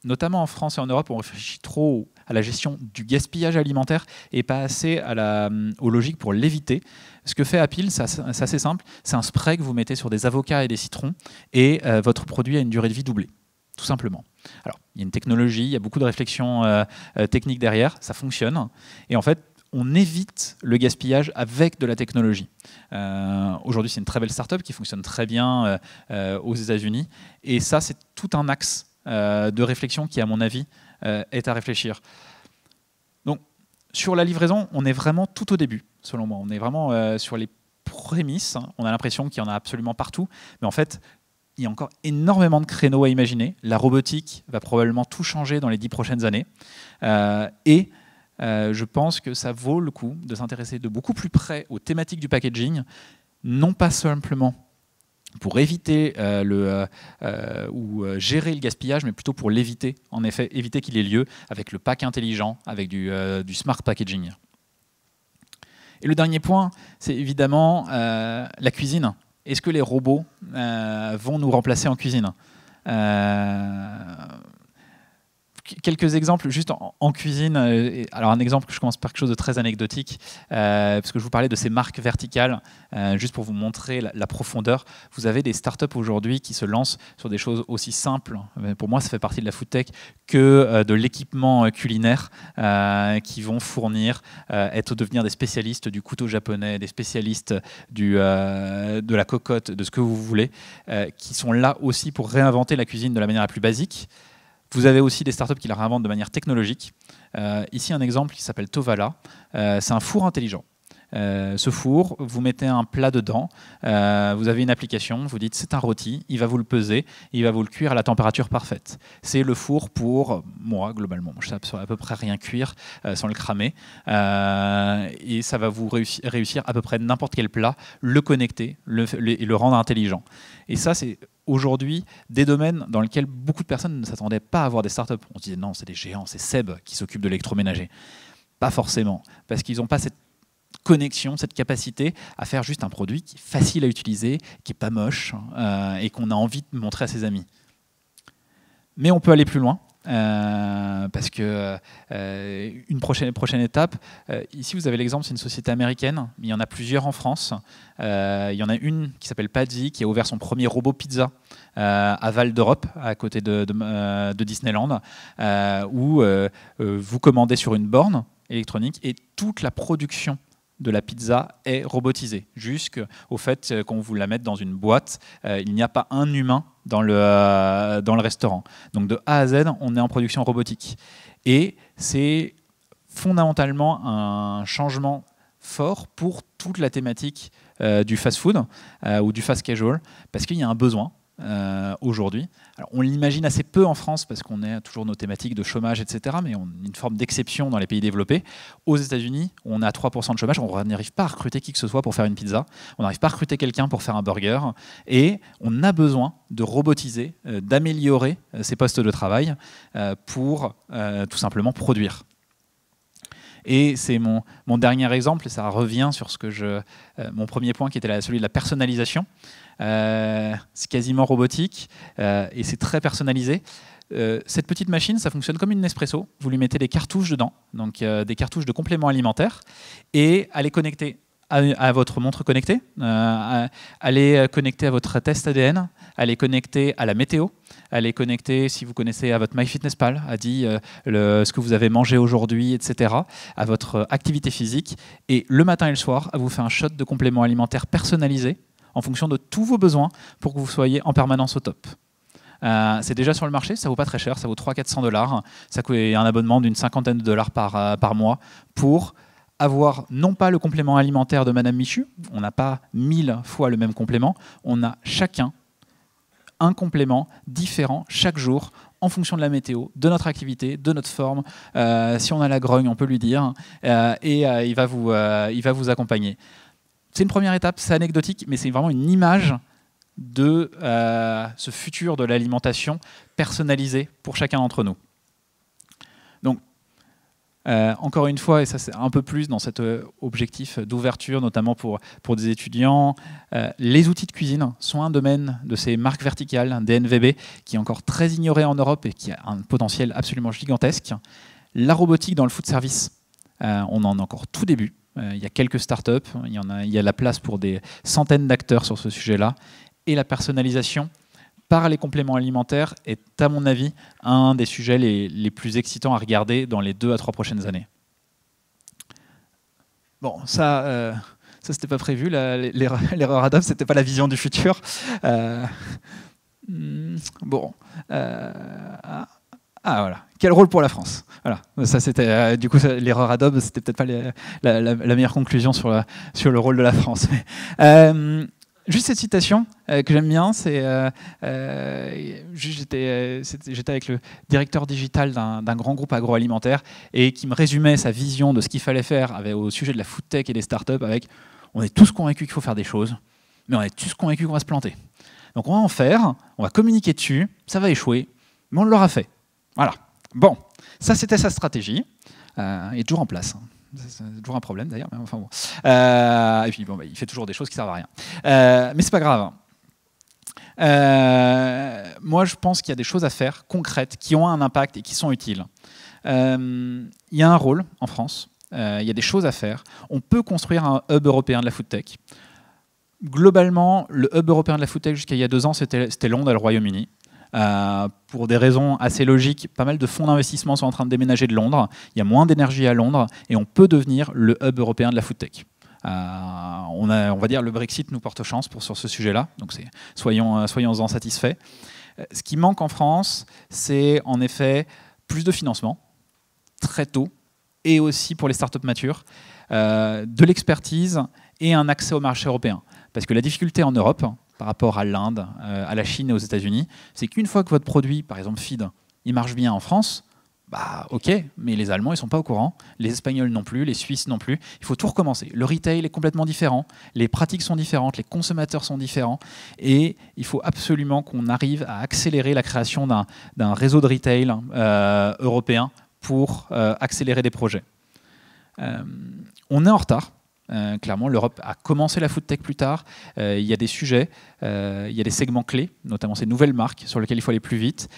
notamment en France et en Europe, on réfléchit trop à la gestion du gaspillage alimentaire et pas assez aux logiques pour l'éviter. Ce que fait Apple, c'est assez simple. C'est un spray que vous mettez sur des avocats et des citrons et votre produit a une durée de vie doublée. Tout simplement. Alors, il y a une technologie, il y a beaucoup de réflexions techniques derrière, ça fonctionne. Et en fait, on évite le gaspillage avec de la technologie. Aujourd'hui, c'est une très belle start-up qui fonctionne très bien aux États-Unis. Et ça, c'est tout un axe de réflexion qui, à mon avis, est à réfléchir. Donc, sur la livraison, on est vraiment tout au début, selon moi. On est vraiment sur les prémices. On a l'impression qu'il y en a absolument partout. Mais en fait, il y a encore énormément de créneaux à imaginer. La robotique va probablement tout changer dans les 10 prochaines années. Je pense que ça vaut le coup de s'intéresser de beaucoup plus près aux thématiques du packaging, non pas simplement pour éviter ou gérer le gaspillage, mais plutôt pour l'éviter, en effet, éviter qu'il ait lieu avec le pack intelligent, avec du smart packaging. Et le dernier point, c'est évidemment la cuisine. Est-ce que les robots vont nous remplacer en cuisine? Quelques exemples juste en cuisine. Alors un exemple, je commence par quelque chose de très anecdotique, parce que je vous parlais de ces marques verticales, juste pour vous montrer la profondeur. Vous avez des startups aujourd'hui qui se lancent sur des choses aussi simples, pour moi ça fait partie de la food tech, que de l'équipement culinaire, qui vont fournir, devenir des spécialistes du couteau japonais, des spécialistes de la cocotte, de ce que vous voulez, qui sont là aussi pour réinventer la cuisine de la manière la plus basique. Vous avez aussi des startups qui la réinventent de manière technologique. Ici, un exemple qui s'appelle Tovala. C'est un four intelligent. Ce four, vous mettez un plat dedans, vous avez une application, vous dites c'est un rôti, il va vous le peser, il va vous le cuire à la température parfaite. C'est le four pour moi, globalement. Je sais à peu près rien cuire sans le cramer. Et ça va vous réussir à peu près n'importe quel plat, le connecter et le rendre intelligent. Et ça, c'est aujourd'hui des domaines dans lesquels beaucoup de personnes ne s'attendaient pas à avoir des startups. On se disait non, c'est des géants, c'est Seb qui s'occupe de l'électroménager. Pas forcément, parce qu'ils n'ont pas cette connexion, cette capacité à faire juste un produit qui est facile à utiliser, qui n'est pas moche et qu'on a envie de montrer à ses amis. Mais on peut aller plus loin. Parce que une prochaine étape, ici vous avez l'exemple, c'est une société américaine, mais il y en a plusieurs en France. Il y en a une qui s'appelle Paddy, qui a ouvert son premier robot pizza à Val d'Europe, à côté de Disneyland, où vous commandez sur une borne électronique et toute la production de la pizza est robotisée, jusqu'au fait qu'on vous la mette dans une boîte. Il n'y a pas un humain dans le restaurant. Donc de A à Z, on est en production robotique. Et c'est fondamentalement un changement fort pour toute la thématique du fast-food ou du fast casual, parce qu'il y a un besoin aujourd'hui. Alors, on l'imagine assez peu en France parce qu'on a toujours nos thématiques de chômage, etc. Mais on a une forme d'exception dans les pays développés. Aux États-Unis, on a 3% de chômage. On n'arrive pas à recruter qui que ce soit pour faire une pizza. On n'arrive pas à recruter quelqu'un pour faire un burger. Et on a besoin de robotiser, d'améliorer ces postes de travail pour tout simplement produire. Et c'est mon dernier exemple, et ça revient sur mon premier point qui était celui de la personnalisation. C'est quasiment robotique et c'est très personnalisé. Cette petite machine, ça fonctionne comme une Nespresso. Vous lui mettez des cartouches dedans, donc des cartouches de compléments alimentaires, et elle est connectée à votre montre connectée, elle est connectée à votre test ADN, elle est connectée à la météo, elle est connectée, si vous connaissez, à votre MyFitnessPal, a dit ce que vous avez mangé aujourd'hui, etc., à votre activité physique, et le matin et le soir, elle vous fait un shot de compléments alimentaires personnalisés en fonction de tous vos besoins pour que vous soyez en permanence au top. C'est déjà sur le marché, ça vaut pas très cher, ça vaut 300-400 $. Ça coûte un abonnement d'une $50 par mois pour avoir non pas le complément alimentaire de Madame Michu, on n'a pas 1000 fois le même complément, on a chacun un complément différent chaque jour en fonction de la météo, de notre activité, de notre forme. Si on a la grogne, on peut lui dire, il va vous accompagner. C'est une première étape, c'est anecdotique, mais c'est vraiment une image de ce futur de l'alimentation personnalisé pour chacun d'entre nous. Donc, encore une fois, et ça c'est un peu plus dans cet objectif d'ouverture, notamment pour des étudiants, les outils de cuisine sont un domaine de ces marques verticales, DNVB, qui est encore très ignoré en Europe et qui a un potentiel absolument gigantesque. La robotique dans le food service, on en est encore tout début. Il y a quelques startups, il y a la place pour des centaines d'acteurs sur ce sujet-là. Et la personnalisation par les compléments alimentaires est, à mon avis, un des sujets les plus excitants à regarder dans les 2 à 3 prochaines années. Bon, ça c'était pas prévu, l'erreur Adobe, c'était pas la vision du futur. Bon. Voilà. Quel rôle pour la France? Voilà. Ça c'était du coup l'erreur Adobe, c'était peut-être pas la meilleure conclusion sur le rôle de la France. Mais, juste cette citation que j'aime bien, c'est j'étais avec le directeur digital d'un grand groupe agroalimentaire et qui me résumait sa vision de ce qu'il fallait faire au sujet de la food tech et des startups avec on est tous convaincus qu'il faut faire des choses, mais on est tous convaincus qu'on va se planter. Donc on va en faire, on va communiquer dessus, ça va échouer, mais on l'aura fait. Voilà. Bon, ça c'était sa stratégie. Il est toujours en place. C'est toujours un problème d'ailleurs, mais enfin bon. Et puis bon, il fait toujours des choses qui servent à rien. Mais c'est pas grave. Moi, je pense qu'il y a des choses à faire concrètes, qui ont un impact et qui sont utiles. Il y a un rôle en France. Il y a des choses à faire. On peut construire un hub européen de la food tech. Globalement, le hub européen de la food tech jusqu'à il y a 2 ans, c'était Londres et le Royaume-Uni. Pour des raisons assez logiques, pas mal de fonds d'investissement sont en train de déménager de Londres. Il y a moins d'énergie à Londres et on peut devenir le hub européen de la food tech. On va dire le Brexit nous porte chance sur ce sujet-là, donc soyons-en satisfaits. Ce qui manque en France, c'est en effet plus de financement, très tôt, et aussi pour les startups matures, de l'expertise et un accès au marché européen. Parce que la difficulté en Europe, par rapport à l'Inde, à la Chine et aux États-Unis, c'est qu'une fois que votre produit, par exemple feed, il marche bien en France, bah ok, mais les Allemands ils sont pas au courant, les Espagnols non plus, les Suisses non plus. Il faut tout recommencer. Le retail est complètement différent, les pratiques sont différentes, les consommateurs sont différents, et il faut absolument qu'on arrive à accélérer la création d'un réseau de retail européen pour accélérer des projets. On est en retard. Clairement, l'Europe a commencé la food tech plus tard. Il y a des sujets, il y a des segments clés, notamment ces nouvelles marques sur lesquelles il faut aller plus vite.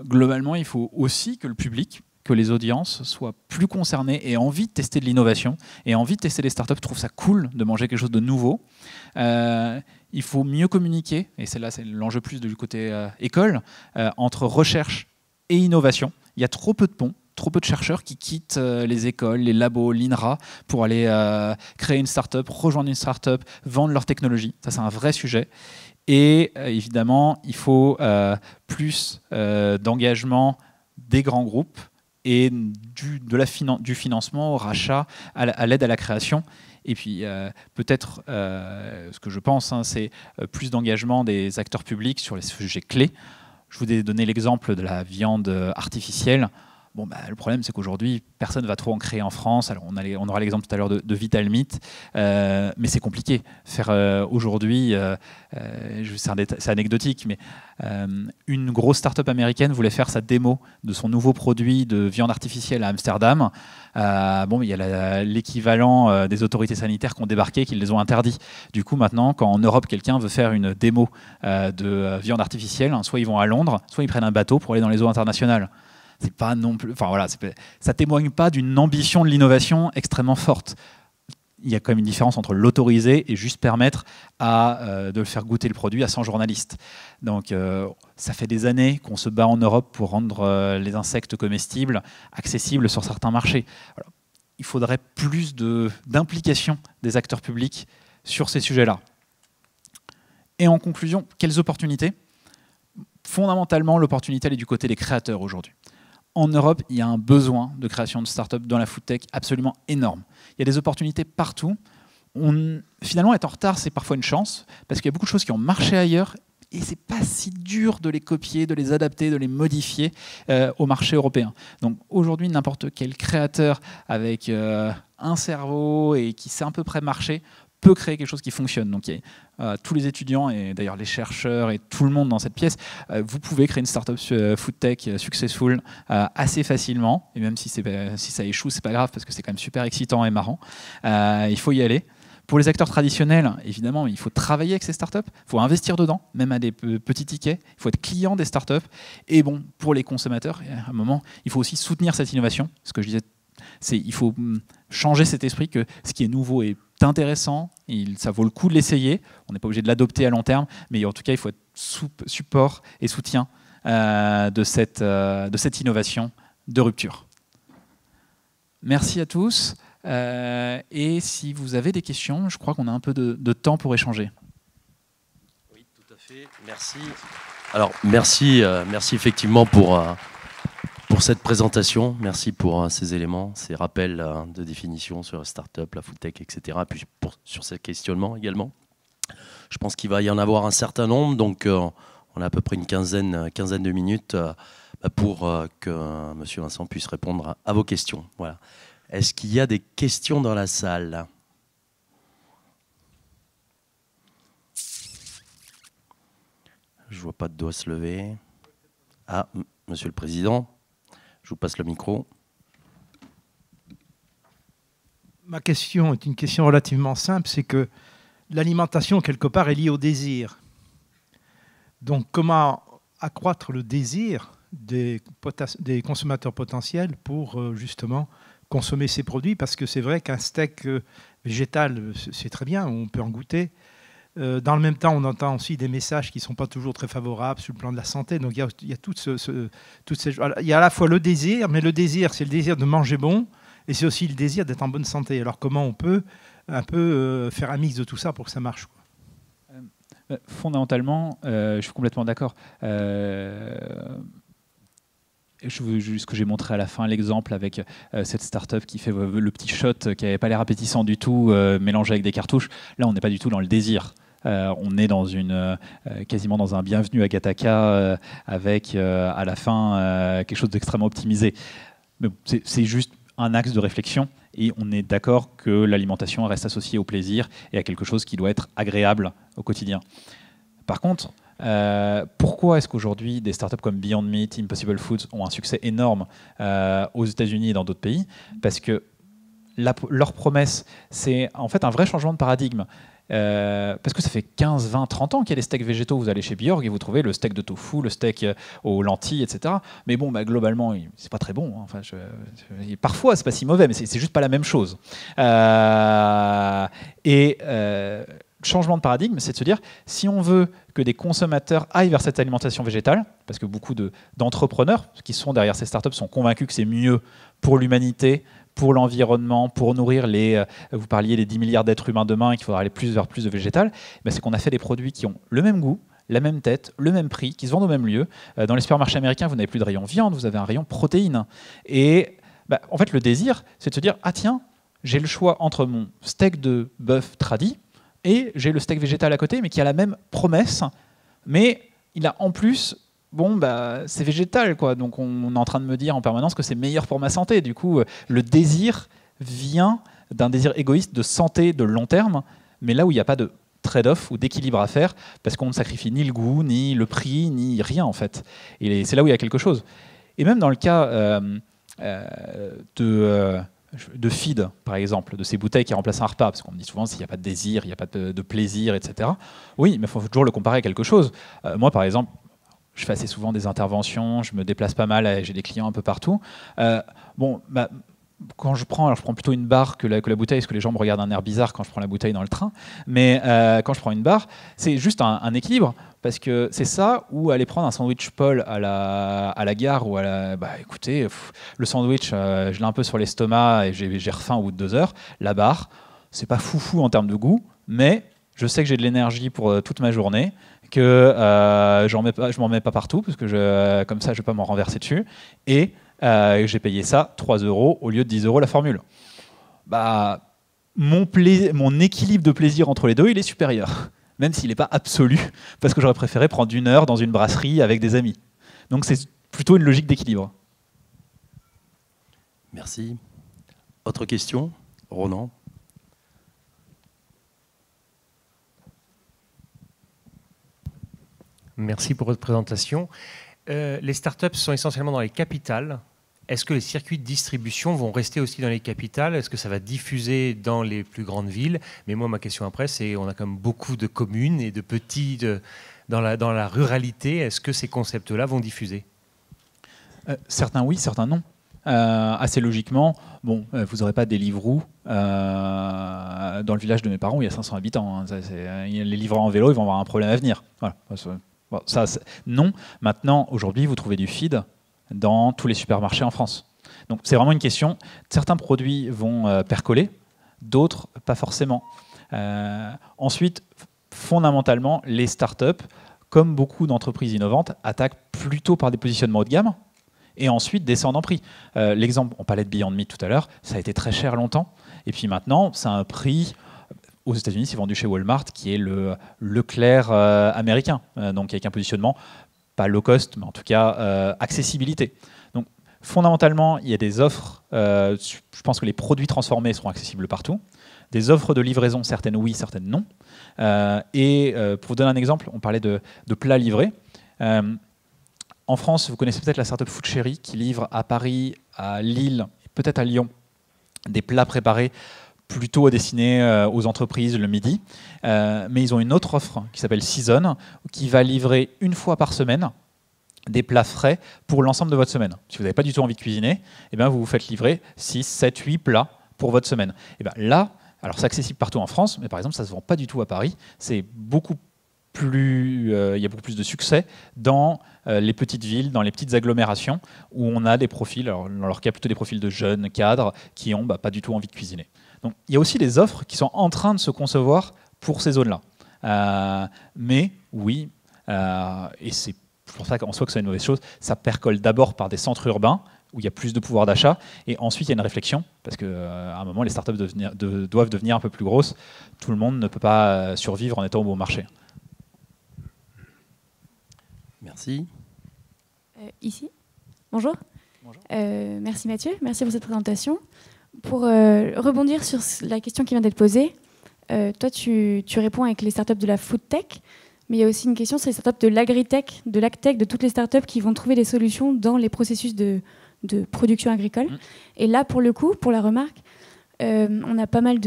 Globalement, il faut aussi que le public, que les audiences soient plus concernées et aient envie de tester de l'innovation et envie de tester des startups, trouvent ça cool de manger quelque chose de nouveau. Il faut mieux communiquer, et c'est l'enjeu plus du côté école, entre recherche et innovation. Il y a trop peu de ponts. Trop peu de chercheurs qui quittent les écoles, les labos, l'INRA pour aller créer une start-up, rejoindre une start-up, vendre leur technologie. Ça, c'est un vrai sujet. Et évidemment, il faut plus d'engagement des grands groupes et du financement au rachat, à l'aide à la création. Et puis peut-être, ce que je pense, c'est plus d'engagement des acteurs publics sur les sujets clés. Je vous ai donné l'exemple de la viande artificielle. Bon, le problème, c'est qu'aujourd'hui, personne ne va trop en créer en France. Alors, on aura l'exemple tout à l'heure de Vitalmeat, mais c'est compliqué. Faire aujourd'hui, c'est anecdotique, mais une grosse start-up américaine voulait faire sa démo de son nouveau produit de viande artificielle à Amsterdam. Il y a l'équivalent des autorités sanitaires qui ont débarqué, qui les ont interdits. Du coup, maintenant, quand en Europe, quelqu'un veut faire une démo de viande artificielle, soit ils vont à Londres, soit ils prennent un bateau pour aller dans les eaux internationales. C'est pas non plus, ça témoigne pas d'une ambition de l'innovation extrêmement forte. Il y a quand même une différence entre l'autoriser et juste permettre de le faire goûter le produit à 100 journalistes. Donc ça fait des années qu'on se bat en Europe pour rendre les insectes comestibles accessibles sur certains marchés. Alors, il faudrait plus d'implication des acteurs publics sur ces sujets-là. Et en conclusion, quelles opportunités? Fondamentalement, l'opportunité elle est du côté des créateurs aujourd'hui. En Europe, il y a un besoin de création de start-up dans la food tech absolument énorme. Il y a des opportunités partout. Finalement, être en retard, c'est parfois une chance, parce qu'il y a beaucoup de choses qui ont marché ailleurs, et c'est pas si dur de les copier, de les adapter, de les modifier au marché européen. Donc aujourd'hui, n'importe quel créateur avec un cerveau et qui sait à peu près marcher peut créer quelque chose qui fonctionne. Donc tous les étudiants et d'ailleurs les chercheurs et tout le monde dans cette pièce, vous pouvez créer une startup food tech successful assez facilement. Et même si ça échoue, c'est pas grave parce que c'est quand même super excitant et marrant. Il faut y aller. Pour les acteurs traditionnels, évidemment, il faut travailler avec ces startups, il faut investir dedans, même à des petits tickets, il faut être client des startups. Et bon, pour les consommateurs, à un moment, il faut aussi soutenir cette innovation. Ce que je disais, il faut changer cet esprit que ce qui est nouveau est intéressant, ça vaut le coup de l'essayer. On n'est pas obligé de l'adopter à long terme, mais en tout cas, il faut être support et soutien de cette innovation de rupture. Merci à tous. Et si vous avez des questions, je crois qu'on a un peu de temps pour échanger. Oui, tout à fait. Merci. Alors, merci effectivement pour cette présentation. Merci pour ces éléments, ces rappels de définition sur la start-up, la food tech, etc. Puis sur ces questionnements également. Je pense qu'il va y en avoir un certain nombre. Donc, on a à peu près une quinzaine de minutes pour que M. Vincent puisse répondre à vos questions. Voilà. Est-ce qu'il y a des questions dans la salle? Je ne vois pas de doigt se lever. Ah, Monsieur le Président, je vous passe le micro. Ma question est une question relativement simple, c'est que l'alimentation, quelque part, est liée au désir. Donc, comment accroître le désir des consommateurs potentiels pour, justement, consommer ces produits, parce que c'est vrai qu'un steak végétal, c'est très bien, on peut en goûter. Dans le même temps, on entend aussi des messages qui ne sont pas toujours très favorables sur le plan de la santé. Donc il y a toutes ces... Il y a à la fois le désir, mais le désir, c'est le désir de manger bon, et c'est aussi le désir d'être en bonne santé. Alors comment on peut un peu faire un mix de tout ça pour que ça marche, quoi? Fondamentalement, je suis complètement d'accord. Ce que j'ai montré à la fin, l'exemple avec cette start-up qui fait le petit shot qui n'avait pas l'air appétissant du tout, mélangé avec des cartouches. Là, on n'est pas du tout dans le désir. On est dans quasiment dans un bienvenu à Gattaca avec à la fin quelque chose d'extrêmement optimisé. Mais bon, c'est juste un axe de réflexion et on est d'accord que l'alimentation reste associée au plaisir et à quelque chose qui doit être agréable au quotidien. Par contre, pourquoi est-ce qu'aujourd'hui des startups comme Beyond Meat, Impossible Foods ont un succès énorme aux États-Unis et dans d'autres pays? Parce que leur promesse, c'est en fait un vrai changement de paradigme. Parce que ça fait 15, 20, 30 ans qu'il y a des steaks végétaux. Vous allez chez Björg et vous trouvez le steak de tofu, le steak aux lentilles, etc. Mais bon, globalement, c'est pas très bon. Hein. Enfin, parfois, c'est pas si mauvais, mais c'est juste pas la même chose. Changement de paradigme, c'est de se dire, si on veut que des consommateurs aillent vers cette alimentation végétale, parce que beaucoup d'entrepreneurs qui sont derrière ces startups sont convaincus que c'est mieux pour l'humanité, pour l'environnement, pour nourrir vous parliez des 10 milliards d'êtres humains demain et qu'il faudra aller vers plus de végétal, c'est qu'on a fait des produits qui ont le même goût, la même tête, le même prix, qui se vendent au même lieu. Dans les supermarchés américains, vous n'avez plus de rayon viande, vous avez un rayon protéines. Et en fait, le désir, c'est de se dire, ah tiens, j'ai le choix entre mon steak de bœuf tradi, et j'ai le steak végétal à côté, mais qui a la même promesse, mais il a en plus, c'est végétal, quoi. Donc on est en train de me dire en permanence que c'est meilleur pour ma santé. Du coup, le désir vient d'un désir égoïste de santé de long terme, mais là où il n'y a pas de trade-off ou d'équilibre à faire, parce qu'on ne sacrifie ni le goût, ni le prix, ni rien, en fait. Et c'est là où il y a quelque chose. Et même dans le cas de feed, par exemple, de ces bouteilles qui remplacent un repas, parce qu'on me dit souvent s'il n'y a pas de désir, il n'y a pas de plaisir, etc. Oui, mais il faut toujours le comparer à quelque chose. Moi, par exemple, je fais assez souvent des interventions, je me déplace pas mal, j'ai des clients un peu partout. Quand je prends plutôt une barre que la bouteille, parce que les gens me regardent d'un air bizarre quand je prends la bouteille dans le train, mais quand je prends une barre, c'est juste un équilibre, parce que c'est ça, ou aller prendre un sandwich Paul à la gare, ou écoutez, le sandwich, je l'ai un peu sur l'estomac et j'ai refaim au bout de 2 heures. La barre, c'est pas foufou en termes de goût, mais je sais que j'ai de l'énergie pour toute ma journée, que je m'en mets pas partout, parce que comme ça, je vais pas m'en renverser dessus, et j'ai payé ça 3 € au lieu de 10 € la formule. Bah, mon équilibre de plaisir entre les deux, il est supérieur, même s'il n'est pas absolu, parce que j'aurais préféré prendre 1 heure dans une brasserie avec des amis. Donc c'est plutôt une logique d'équilibre. Merci. Autre question, Ronan? Merci pour votre présentation. Les startups sont essentiellement dans les capitales. Est-ce que les circuits de distribution vont rester aussi dans les capitales? Est-ce que ça va diffuser dans les plus grandes villes? Mais moi, ma question après, c'est on a quand même beaucoup de communes et de petits dans la ruralité. Est-ce que ces concepts-là vont diffuser? Certains oui, certains non. Assez logiquement, bon, vous n'aurez pas des Deliveroo dans le village de mes parents où il y a 500 habitants. Hein. Les livreurs en vélo, ils vont avoir un problème à venir. Voilà. Bon, ça, non. Maintenant, aujourd'hui, vous trouvez du feed dans tous les supermarchés en France. Donc c'est vraiment une question. Certains produits vont percoler, d'autres pas forcément. Ensuite, fondamentalement, les startups, comme beaucoup d'entreprises innovantes, attaquent plutôt par des positionnements haut de gamme et ensuite descendent en prix. L'exemple, on parlait de Beyond Meat tout à l'heure, ça a été très cher longtemps. Et puis maintenant, ça a un prix... Aux États-Unis, c'est vendu chez Walmart, qui est le Leclerc américain, donc avec un positionnement pas low cost, mais en tout cas accessibilité. Donc fondamentalement, il y a des offres. Je pense que les produits transformés seront accessibles partout. Des offres de livraison, certaines oui, certaines non. Pour vous donner un exemple, on parlait de plats livrés. En France, vous connaissez peut-être la startup Food Cherry qui livre à Paris, à Lille, peut-être à Lyon, des plats préparés plutôt destinés aux entreprises le midi. Mais ils ont une autre offre qui s'appelle Season, qui va livrer 1 fois par semaine des plats frais pour l'ensemble de votre semaine. Si vous n'avez pas du tout envie de cuisiner, eh bien vous vous faites livrer 6, 7, 8 plats pour votre semaine. Et bien là, alors c'est accessible partout en France, mais par exemple ça ne se vend pas du tout à Paris. C'est beaucoup plus, il y a beaucoup plus de succès dans les petites villes, dans les petites agglomérations où on a des profils, alors dans leur cas plutôt des profils de jeunes cadres qui n'ont pas du tout envie de cuisiner. Donc il y a aussi des offres qui sont en train de se concevoir pour ces zones-là. Mais oui, et c'est pour ça qu'en soi que c'est une mauvaise chose, ça percole d'abord par des centres urbains où il y a plus de pouvoir d'achat, et ensuite il y a une réflexion, parce qu'à un moment les startups doivent devenir un peu plus grosses. Tout le monde ne peut pas survivre en étant au bon marché. Merci. Ici. Bonjour. Bonjour. Merci Mathieu, merci pour cette présentation. Pour rebondir sur la question qui vient d'être posée, toi tu réponds avec les startups de la food tech, mais il y a aussi une question sur les startups de l'agritech, de l'agtech, de toutes les startups qui vont trouver des solutions dans les processus de production agricole. Et là, pour le coup, pour la remarque, on a pas mal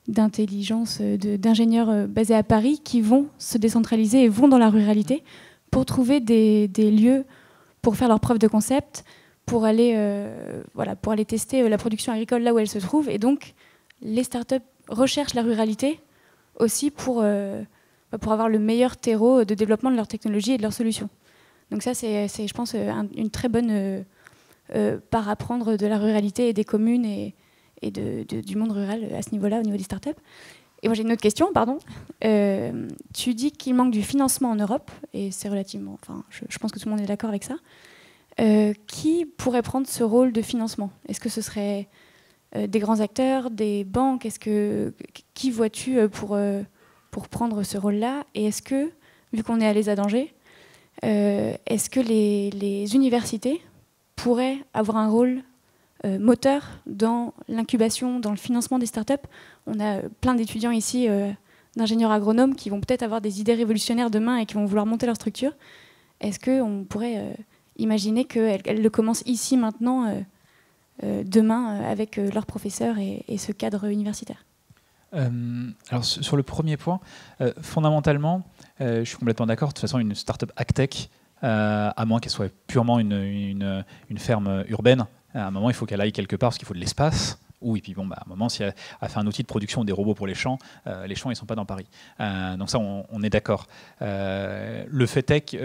d'intelligence, d'ingénieurs basés à Paris qui vont se décentraliser et vont dans la ruralité pour trouver des lieux pour faire leurs preuves de concept, pour aller tester la production agricole là où elle se trouve. Et donc, les startups recherchent la ruralité aussi pour avoir le meilleur terreau de développement de leur technologie et de leurs solutions. Donc ça, c'est je pense, une très bonne part à prendre de la ruralité et des communes et du monde rural à ce niveau-là, au niveau des startups. Et moi, j'ai une autre question, pardon. Tu dis qu'il manque du financement en Europe, et c'est relativement... Enfin, je pense que tout le monde est d'accord avec ça. Qui pourrait prendre ce rôle de financement? Est-ce que ce serait des grands acteurs, des banques? Qui vois-tu pour prendre ce rôle-là? Et est-ce que, vu qu'on est à l'ESA d'Angers, est-ce que les universités pourraient avoir un rôle moteur dans l'incubation, dans le financement des startups? On a plein d'étudiants ici, d'ingénieurs agronomes, qui vont peut-être avoir des idées révolutionnaires demain et qui vont vouloir monter leur structure. Est-ce qu'on pourrait imaginer qu'elles le commencent ici, maintenant, demain, avec leurs professeurs et ce cadre universitaire? Alors sur le premier point, fondamentalement, je suis complètement d'accord. De toute façon, une startup agtech, à moins qu'elle soit purement une ferme urbaine, à un moment, il faut qu'elle aille quelque part parce qu'il faut de l'espace. Et puis bon, à un moment, si elle a fait un outil de production des robots pour les champs, ils ne sont pas dans Paris. Donc ça, on est d'accord. Le fait est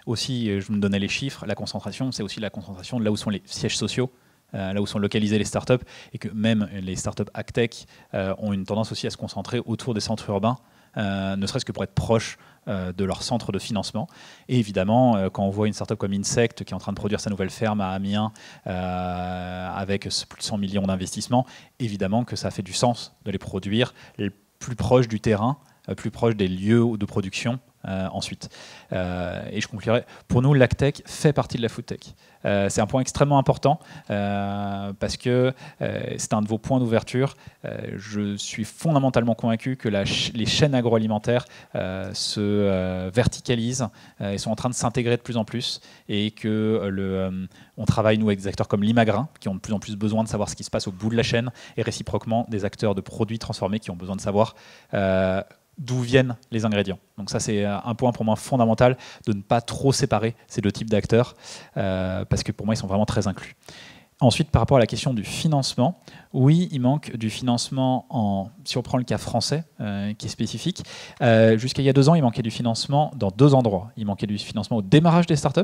aussi, je me donnais les chiffres, la concentration, c'est aussi la concentration de là où sont les sièges sociaux, là où sont localisées les startups, et que même les startups agtech ont une tendance aussi à se concentrer autour des centres urbains, ne serait-ce que pour être proche de leur centre de financement. Et évidemment, quand on voit une startup comme Insect qui est en train de produire sa nouvelle ferme à Amiens avec plus de 100 millions d'investissements, évidemment que ça fait du sens de les produire plus proche du terrain, plus proche des lieux de production ensuite. Et je conclurai, pour nous, l'AgTech fait partie de la foodtech. C'est un point extrêmement important parce que c'est un de vos points d'ouverture. Je suis fondamentalement convaincu que les chaînes agroalimentaires se verticalisent et sont en train de s'intégrer de plus en plus, et que on travaille, nous, avec des acteurs comme Limagrin, qui ont de plus en plus besoin de savoir ce qui se passe au bout de la chaîne, et réciproquement des acteurs de produits transformés qui ont besoin de savoir d'où viennent les ingrédients. Donc ça, c'est un point pour moi fondamental, de ne pas trop séparer ces deux types d'acteurs, parce que pour moi, ils sont vraiment très inclus. Ensuite, par rapport à la question du financement, oui, il manque du financement, si on prend le cas français, qui est spécifique. Jusqu'à il y a 2 ans, il manquait du financement dans 2 endroits. Il manquait du financement au démarrage des startups,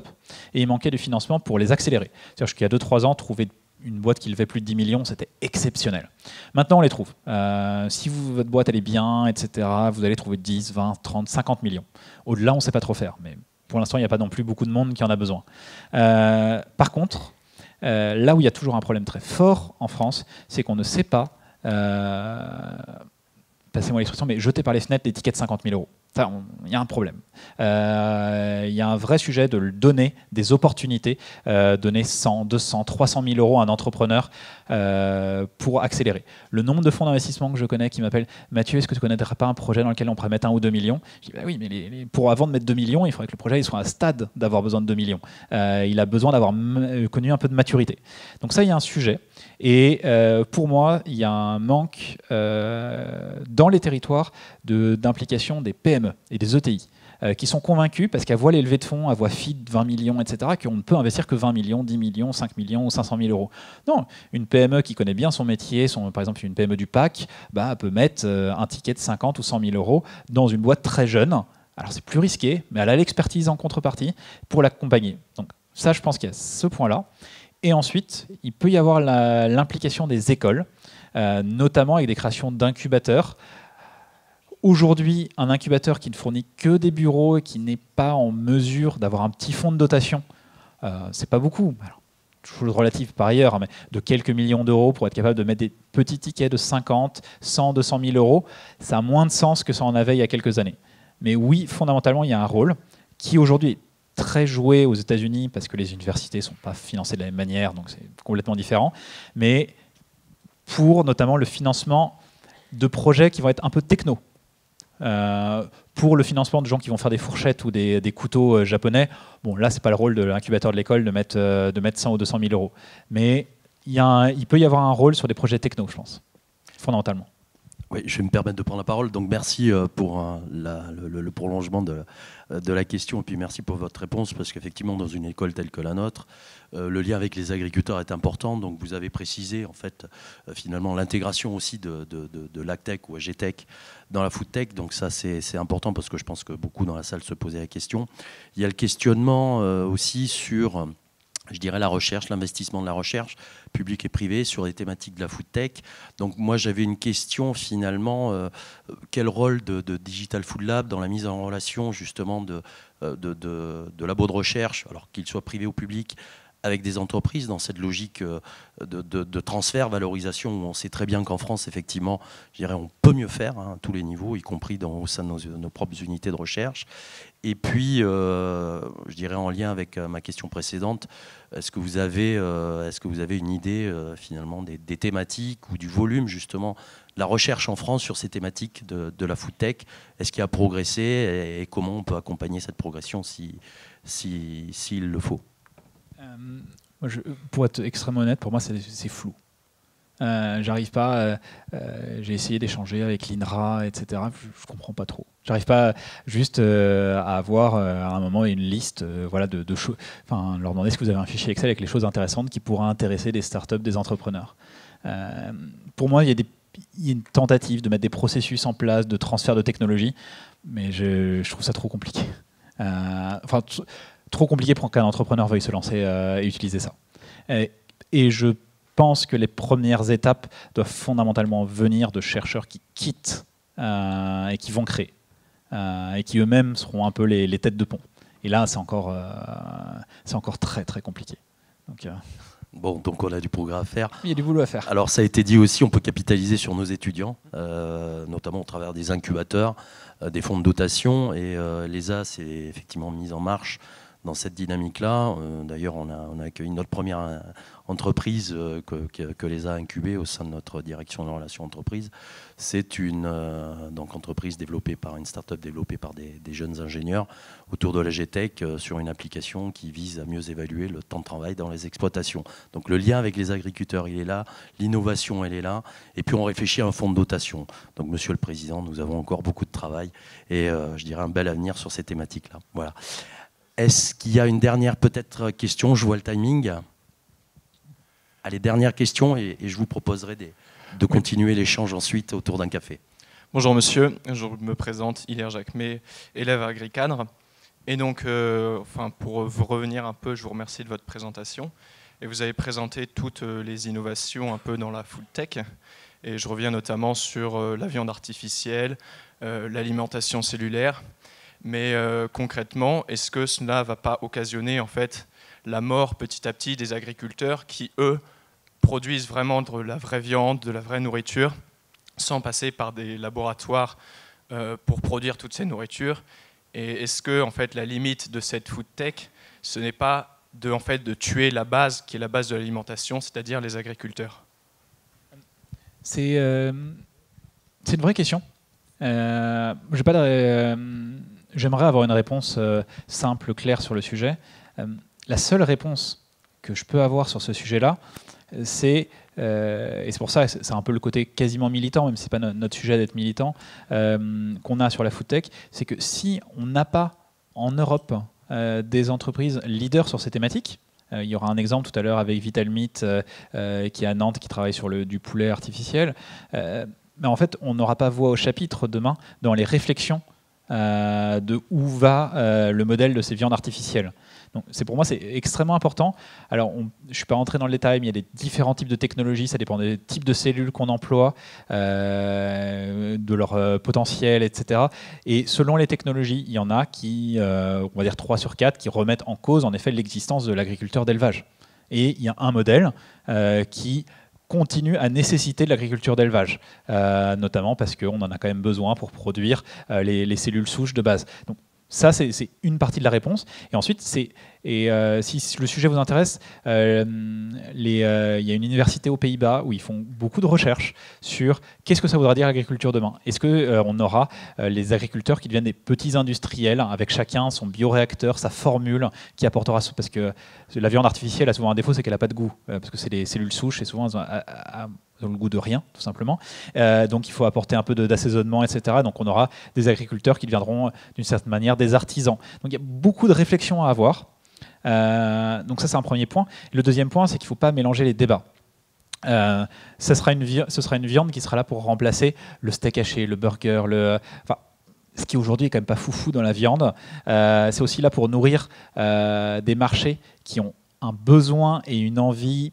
et il manquait du financement pour les accélérer. C'est-à-dire jusqu'à 2-3 ans, trouver une boîte qui levait plus de 10 millions, c'était exceptionnel. Maintenant, on les trouve. Si votre boîte elle est bien, etc., vous allez trouver 10, 20, 30, 50 millions. Au-delà, on ne sait pas trop faire. Mais pour l'instant, il n'y a pas non plus beaucoup de monde qui en a besoin. Par contre, là où il y a toujours un problème très fort en France, c'est qu'on ne sait pas, passez-moi l'expression, mais jeter par les fenêtres des tickets de 50 000 euros. Il y a un problème. Il y a un vrai sujet de donner des opportunités, donner 100, 200, 300 000 euros à un entrepreneur pour accélérer. Le nombre de fonds d'investissement que je connais qui m'appellent « Mathieu, est-ce que tu ne connaîtrais pas un projet dans lequel on pourrait mettre 1 ou 2 millions ?» Je dis bah oui, mais avant de mettre 2 millions, il faudrait que le projet il soit à un stade d'avoir besoin de 2 millions. Il a besoin d'avoir connu un peu de maturité. Donc ça, il y a un sujet. Et pour moi, il y a un manque dans les territoires d'implication des PME et des ETI qui sont convaincus, parce qu'elles voient les levées de fonds, elles voient FID 20 millions, etc., qu'on ne peut investir que 20 millions, 10 millions, 5 millions ou 500 000 euros. Non, une PME qui connaît bien son métier, par exemple une PME du PAC, elle peut mettre un ticket de 50 ou 100 000 euros dans une boîte très jeune. Alors c'est plus risqué, mais elle a l'expertise en contrepartie pour l'accompagner. Donc ça, je pense qu'il y a ce point-là. Et ensuite, il peut y avoir l'implication des écoles, notamment avec des créations d'incubateurs. Aujourd'hui, un incubateur qui ne fournit que des bureaux et qui n'est pas en mesure d'avoir un petit fonds de dotation, c'est pas beaucoup. Alors, chose relative par ailleurs, hein, mais de quelques millions d'euros pour être capable de mettre des petits tickets de 50, 100, 200 000 euros, ça a moins de sens que ça en avait il y a quelques années. Mais oui, fondamentalement, il y a un rôle qui aujourd'hui est très joué aux États-Unis parce que les universités ne sont pas financées de la même manière, donc c'est complètement différent. Mais pour notamment le financement de projets qui vont être un peu techno. Pour le financement de gens qui vont faire des fourchettes ou des couteaux japonais, bon là c'est pas le rôle de l'incubateur de l'école de mettre 100 ou 200 000 euros. Mais il peut y avoir un rôle sur des projets techno, je pense, fondamentalement. Oui, je vais me permettre de prendre la parole. Donc merci pour le prolongement de la question, et puis merci pour votre réponse, parce qu'effectivement dans une école telle que la nôtre, le lien avec les agriculteurs est important. Donc vous avez précisé en fait finalement l'intégration aussi de l'AgTech ou AgTech dans la foodtech. Donc ça c'est important, parce que je pense que beaucoup dans la salle se posaient la question. Il y a le questionnement aussi sur, je dirais, la recherche, l'investissement de la recherche, publique et privée, sur les thématiques de la foodtech. Donc moi, j'avais une question finalement, quel rôle de Digital Food Lab dans la mise en relation justement de labos de recherche, alors qu'ils soient privés ou publics, avec des entreprises dans cette logique de transfert, valorisation, où on sait très bien qu'en France, effectivement, je dirais, on peut mieux faire à tous les niveaux, y compris au sein de nos propres unités de recherche. Et puis, je dirais en lien avec ma question précédente, est-ce que vous avez une idée finalement des thématiques ou du volume justement de la recherche en France sur ces thématiques de la foodtech? Est-ce qu'il a progressé, et comment on peut accompagner cette progression s'il le faut? Pour être extrêmement honnête, pour moi c'est flou. J'arrive pas. J'ai essayé d'échanger avec l'INRA, etc. Je comprends pas trop. J'arrive pas juste à avoir à un moment une liste, voilà, de choses. Enfin, leur demander est-ce que vous avez un fichier Excel avec les choses intéressantes qui pourraient intéresser des startups, des entrepreneurs. Pour moi, il y a une tentative de mettre des processus en place de transfert de technologie, mais je trouve ça trop compliqué. Enfin, trop compliqué pour qu'un entrepreneur veuille se lancer et utiliser ça. Et je pense que les premières étapes doivent fondamentalement venir de chercheurs qui quittent et qui vont créer. et qui eux-mêmes seront un peu les têtes de pont. Et là, c'est encore très très compliqué. Bon, donc on a du progrès à faire. Il y a du boulot à faire. Alors ça a été dit aussi, on peut capitaliser sur nos étudiants, notamment au travers des incubateurs, des fonds de dotation, et l'ESA s'est effectivement mise en marche dans cette dynamique-là. D'ailleurs, on a accueilli notre première entreprise que l'ESA a incubée au sein de notre direction de relations entreprises. C'est une entreprise développée par une start-up développée par des jeunes ingénieurs autour de la GTech sur une application qui vise à mieux évaluer le temps de travail dans les exploitations. Donc le lien avec les agriculteurs, il est là, l'innovation, elle est là, et puis on réfléchit à un fonds de dotation. Donc Monsieur le Président, nous avons encore beaucoup de travail et je dirais un bel avenir sur ces thématiques-là. Voilà. Est-ce qu'il y a une dernière peut-être question? Je vois le timing. Allez, dernière question et je vous proposerai de continuer l'échange ensuite autour d'un café. Bonjour monsieur, je me présente Hilaire Jacquemet, élève à Agricadre. Et donc, pour vous revenir un peu, je vous remercie de votre présentation. Et vous avez présenté toutes les innovations un peu dans la food tech. Et je reviens notamment sur la viande artificielle, l'alimentation cellulaire. Mais concrètement, est-ce que cela ne va pas occasionner en fait la mort petit à petit des agriculteurs qui, eux, produisent vraiment de la vraie viande, de la vraie nourriture, sans passer par des laboratoires pour produire toutes ces nourritures? Et est-ce que en fait, la limite de cette food tech, ce n'est pas de tuer la base, qui est la base de l'alimentation, c'est-à-dire les agriculteurs? C'est une vraie question. J'aimerais avoir une réponse simple, claire sur le sujet. La seule réponse que je peux avoir sur ce sujet-là, et c'est pour ça, c'est un peu le côté quasiment militant, même si ce n'est pas notre sujet d'être militant, qu'on a sur la food tech, c'est que si on n'a pas en Europe des entreprises leaders sur ces thématiques, il y aura un exemple tout à l'heure avec Vital Meat qui est à Nantes, qui travaille sur du poulet artificiel, mais en fait, on n'aura pas voix au chapitre demain dans les réflexions de où va le modèle de ces viandes artificielles. Donc, pour moi, c'est extrêmement important. Alors, je ne suis pas rentré dans le détail, mais il y a des différents types de technologies, ça dépend des types de cellules qu'on emploie, de leur potentiel, etc. Et selon les technologies, il y en a qui, on va dire 3 sur 4, qui remettent en cause en effet l'existence de l'agriculteur d'élevage. Et il y a un modèle qui continue à nécessiter de l'agriculture d'élevage, notamment parce qu'on en a quand même besoin pour produire les cellules souches de base. Donc, ça, c'est une partie de la réponse. Et ensuite, si le sujet vous intéresse, il y a une université aux Pays-Bas où ils font beaucoup de recherches sur qu'est-ce que ça voudra dire l'agriculture demain. Est-ce qu'on aura les agriculteurs qui deviennent des petits industriels, avec chacun son bioréacteur, sa formule, qui apportera... Parce que la viande artificielle a souvent un défaut, c'est qu'elle n'a pas de goût, parce que c'est des cellules souches, et souvent elles ont le goût de rien, tout simplement. Donc il faut apporter un peu d'assaisonnement, etc. Donc on aura des agriculteurs qui deviendront d'une certaine manière des artisans. Donc il y a beaucoup de réflexions à avoir. Donc ça, c'est un premier point. Le deuxième point, c'est qu'il ne faut pas mélanger les débats. Ce sera une viande qui sera là pour remplacer le steak haché, le burger, ce qui aujourd'hui est quand même pas foufou dans la viande. C'est aussi là pour nourrir des marchés qui ont un besoin et une envie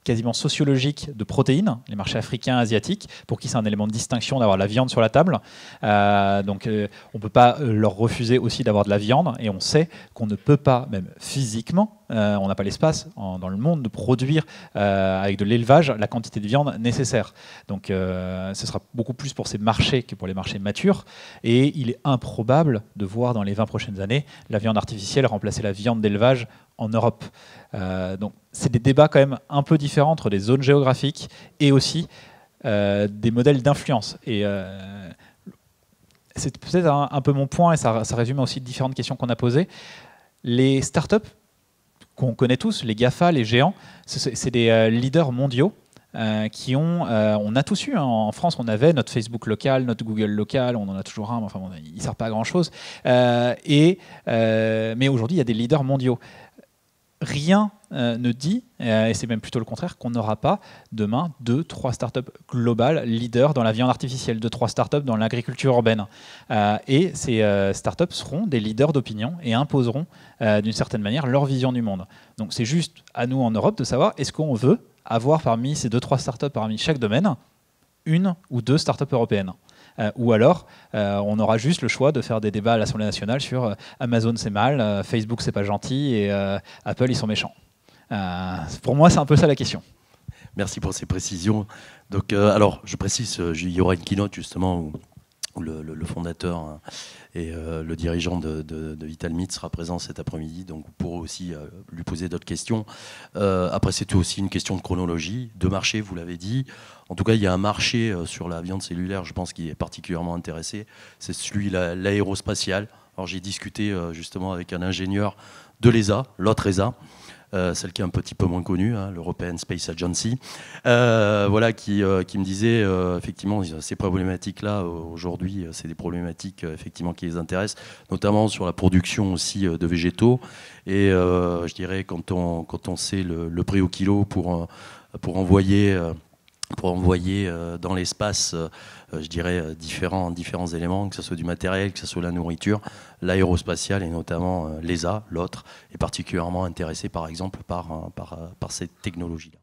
quasiment sociologique de protéines, les marchés africains, asiatiques, pour qui c'est un élément de distinction d'avoir la viande sur la table. Donc on ne peut pas leur refuser aussi d'avoir de la viande, et on sait qu'on ne peut pas, même physiquement, on n'a pas l'espace dans le monde de produire avec de l'élevage la quantité de viande nécessaire. Donc ce sera beaucoup plus pour ces marchés que pour les marchés matures, et il est improbable de voir dans les 20 prochaines années la viande artificielle remplacer la viande d'élevage en Europe. Donc c'est des débats quand même un peu différents entre des zones géographiques et aussi des modèles d'influence. Et c'est peut-être un peu mon point, et ça résume aussi différentes questions qu'on a posées. Les startups qu'on connaît tous, les GAFA, les géants, c'est des leaders mondiaux qui ont... on a tous eu, hein, en France, on avait notre Facebook local, notre Google local, on en a toujours un, mais enfin, il ne sert pas à grand-chose. Mais aujourd'hui, il y a des leaders mondiaux. Rien ne dit, et c'est même plutôt le contraire, qu'on n'aura pas demain 2-3 startups globales leaders dans la viande artificielle, 2-3 startups dans l'agriculture urbaine. Et ces startups seront des leaders d'opinion et imposeront d'une certaine manière leur vision du monde. Donc c'est juste à nous en Europe de savoir, est-ce qu'on veut avoir parmi ces 2-3 startups, parmi chaque domaine, 1 ou 2 startups européennes. ou alors on aura juste le choix de faire des débats à l'Assemblée nationale sur Amazon c'est mal, Facebook c'est pas gentil et Apple ils sont méchants. Pour moi c'est un peu ça la question. Merci pour ces précisions. Donc, alors, je précise, il y aura une keynote justement où le fondateur et le dirigeant de VitalMeat sera présent cet après-midi, donc vous pourrez aussi lui poser d'autres questions. Après, c'est aussi une question de chronologie, de marché, vous l'avez dit. En tout cas, il y a un marché sur la viande cellulaire, je pense, qui est particulièrement intéressé. C'est celui l'aérospatial. Alors, j'ai discuté justement avec un ingénieur de l'ESA, l'autre ESA, celle qui est un petit peu moins connue, hein, l'European Space Agency, voilà, qui me disait effectivement ces problématiques-là aujourd'hui, c'est des problématiques effectivement qui les intéressent, notamment sur la production aussi de végétaux. Et je dirais quand on sait le prix au kilo pour envoyer dans l'espace, je dirais, différents éléments, que ce soit du matériel, que ce soit la nourriture, l'aérospatiale et notamment l'ESA, l'autre, est particulièrement intéressé par exemple par cette technologie-là.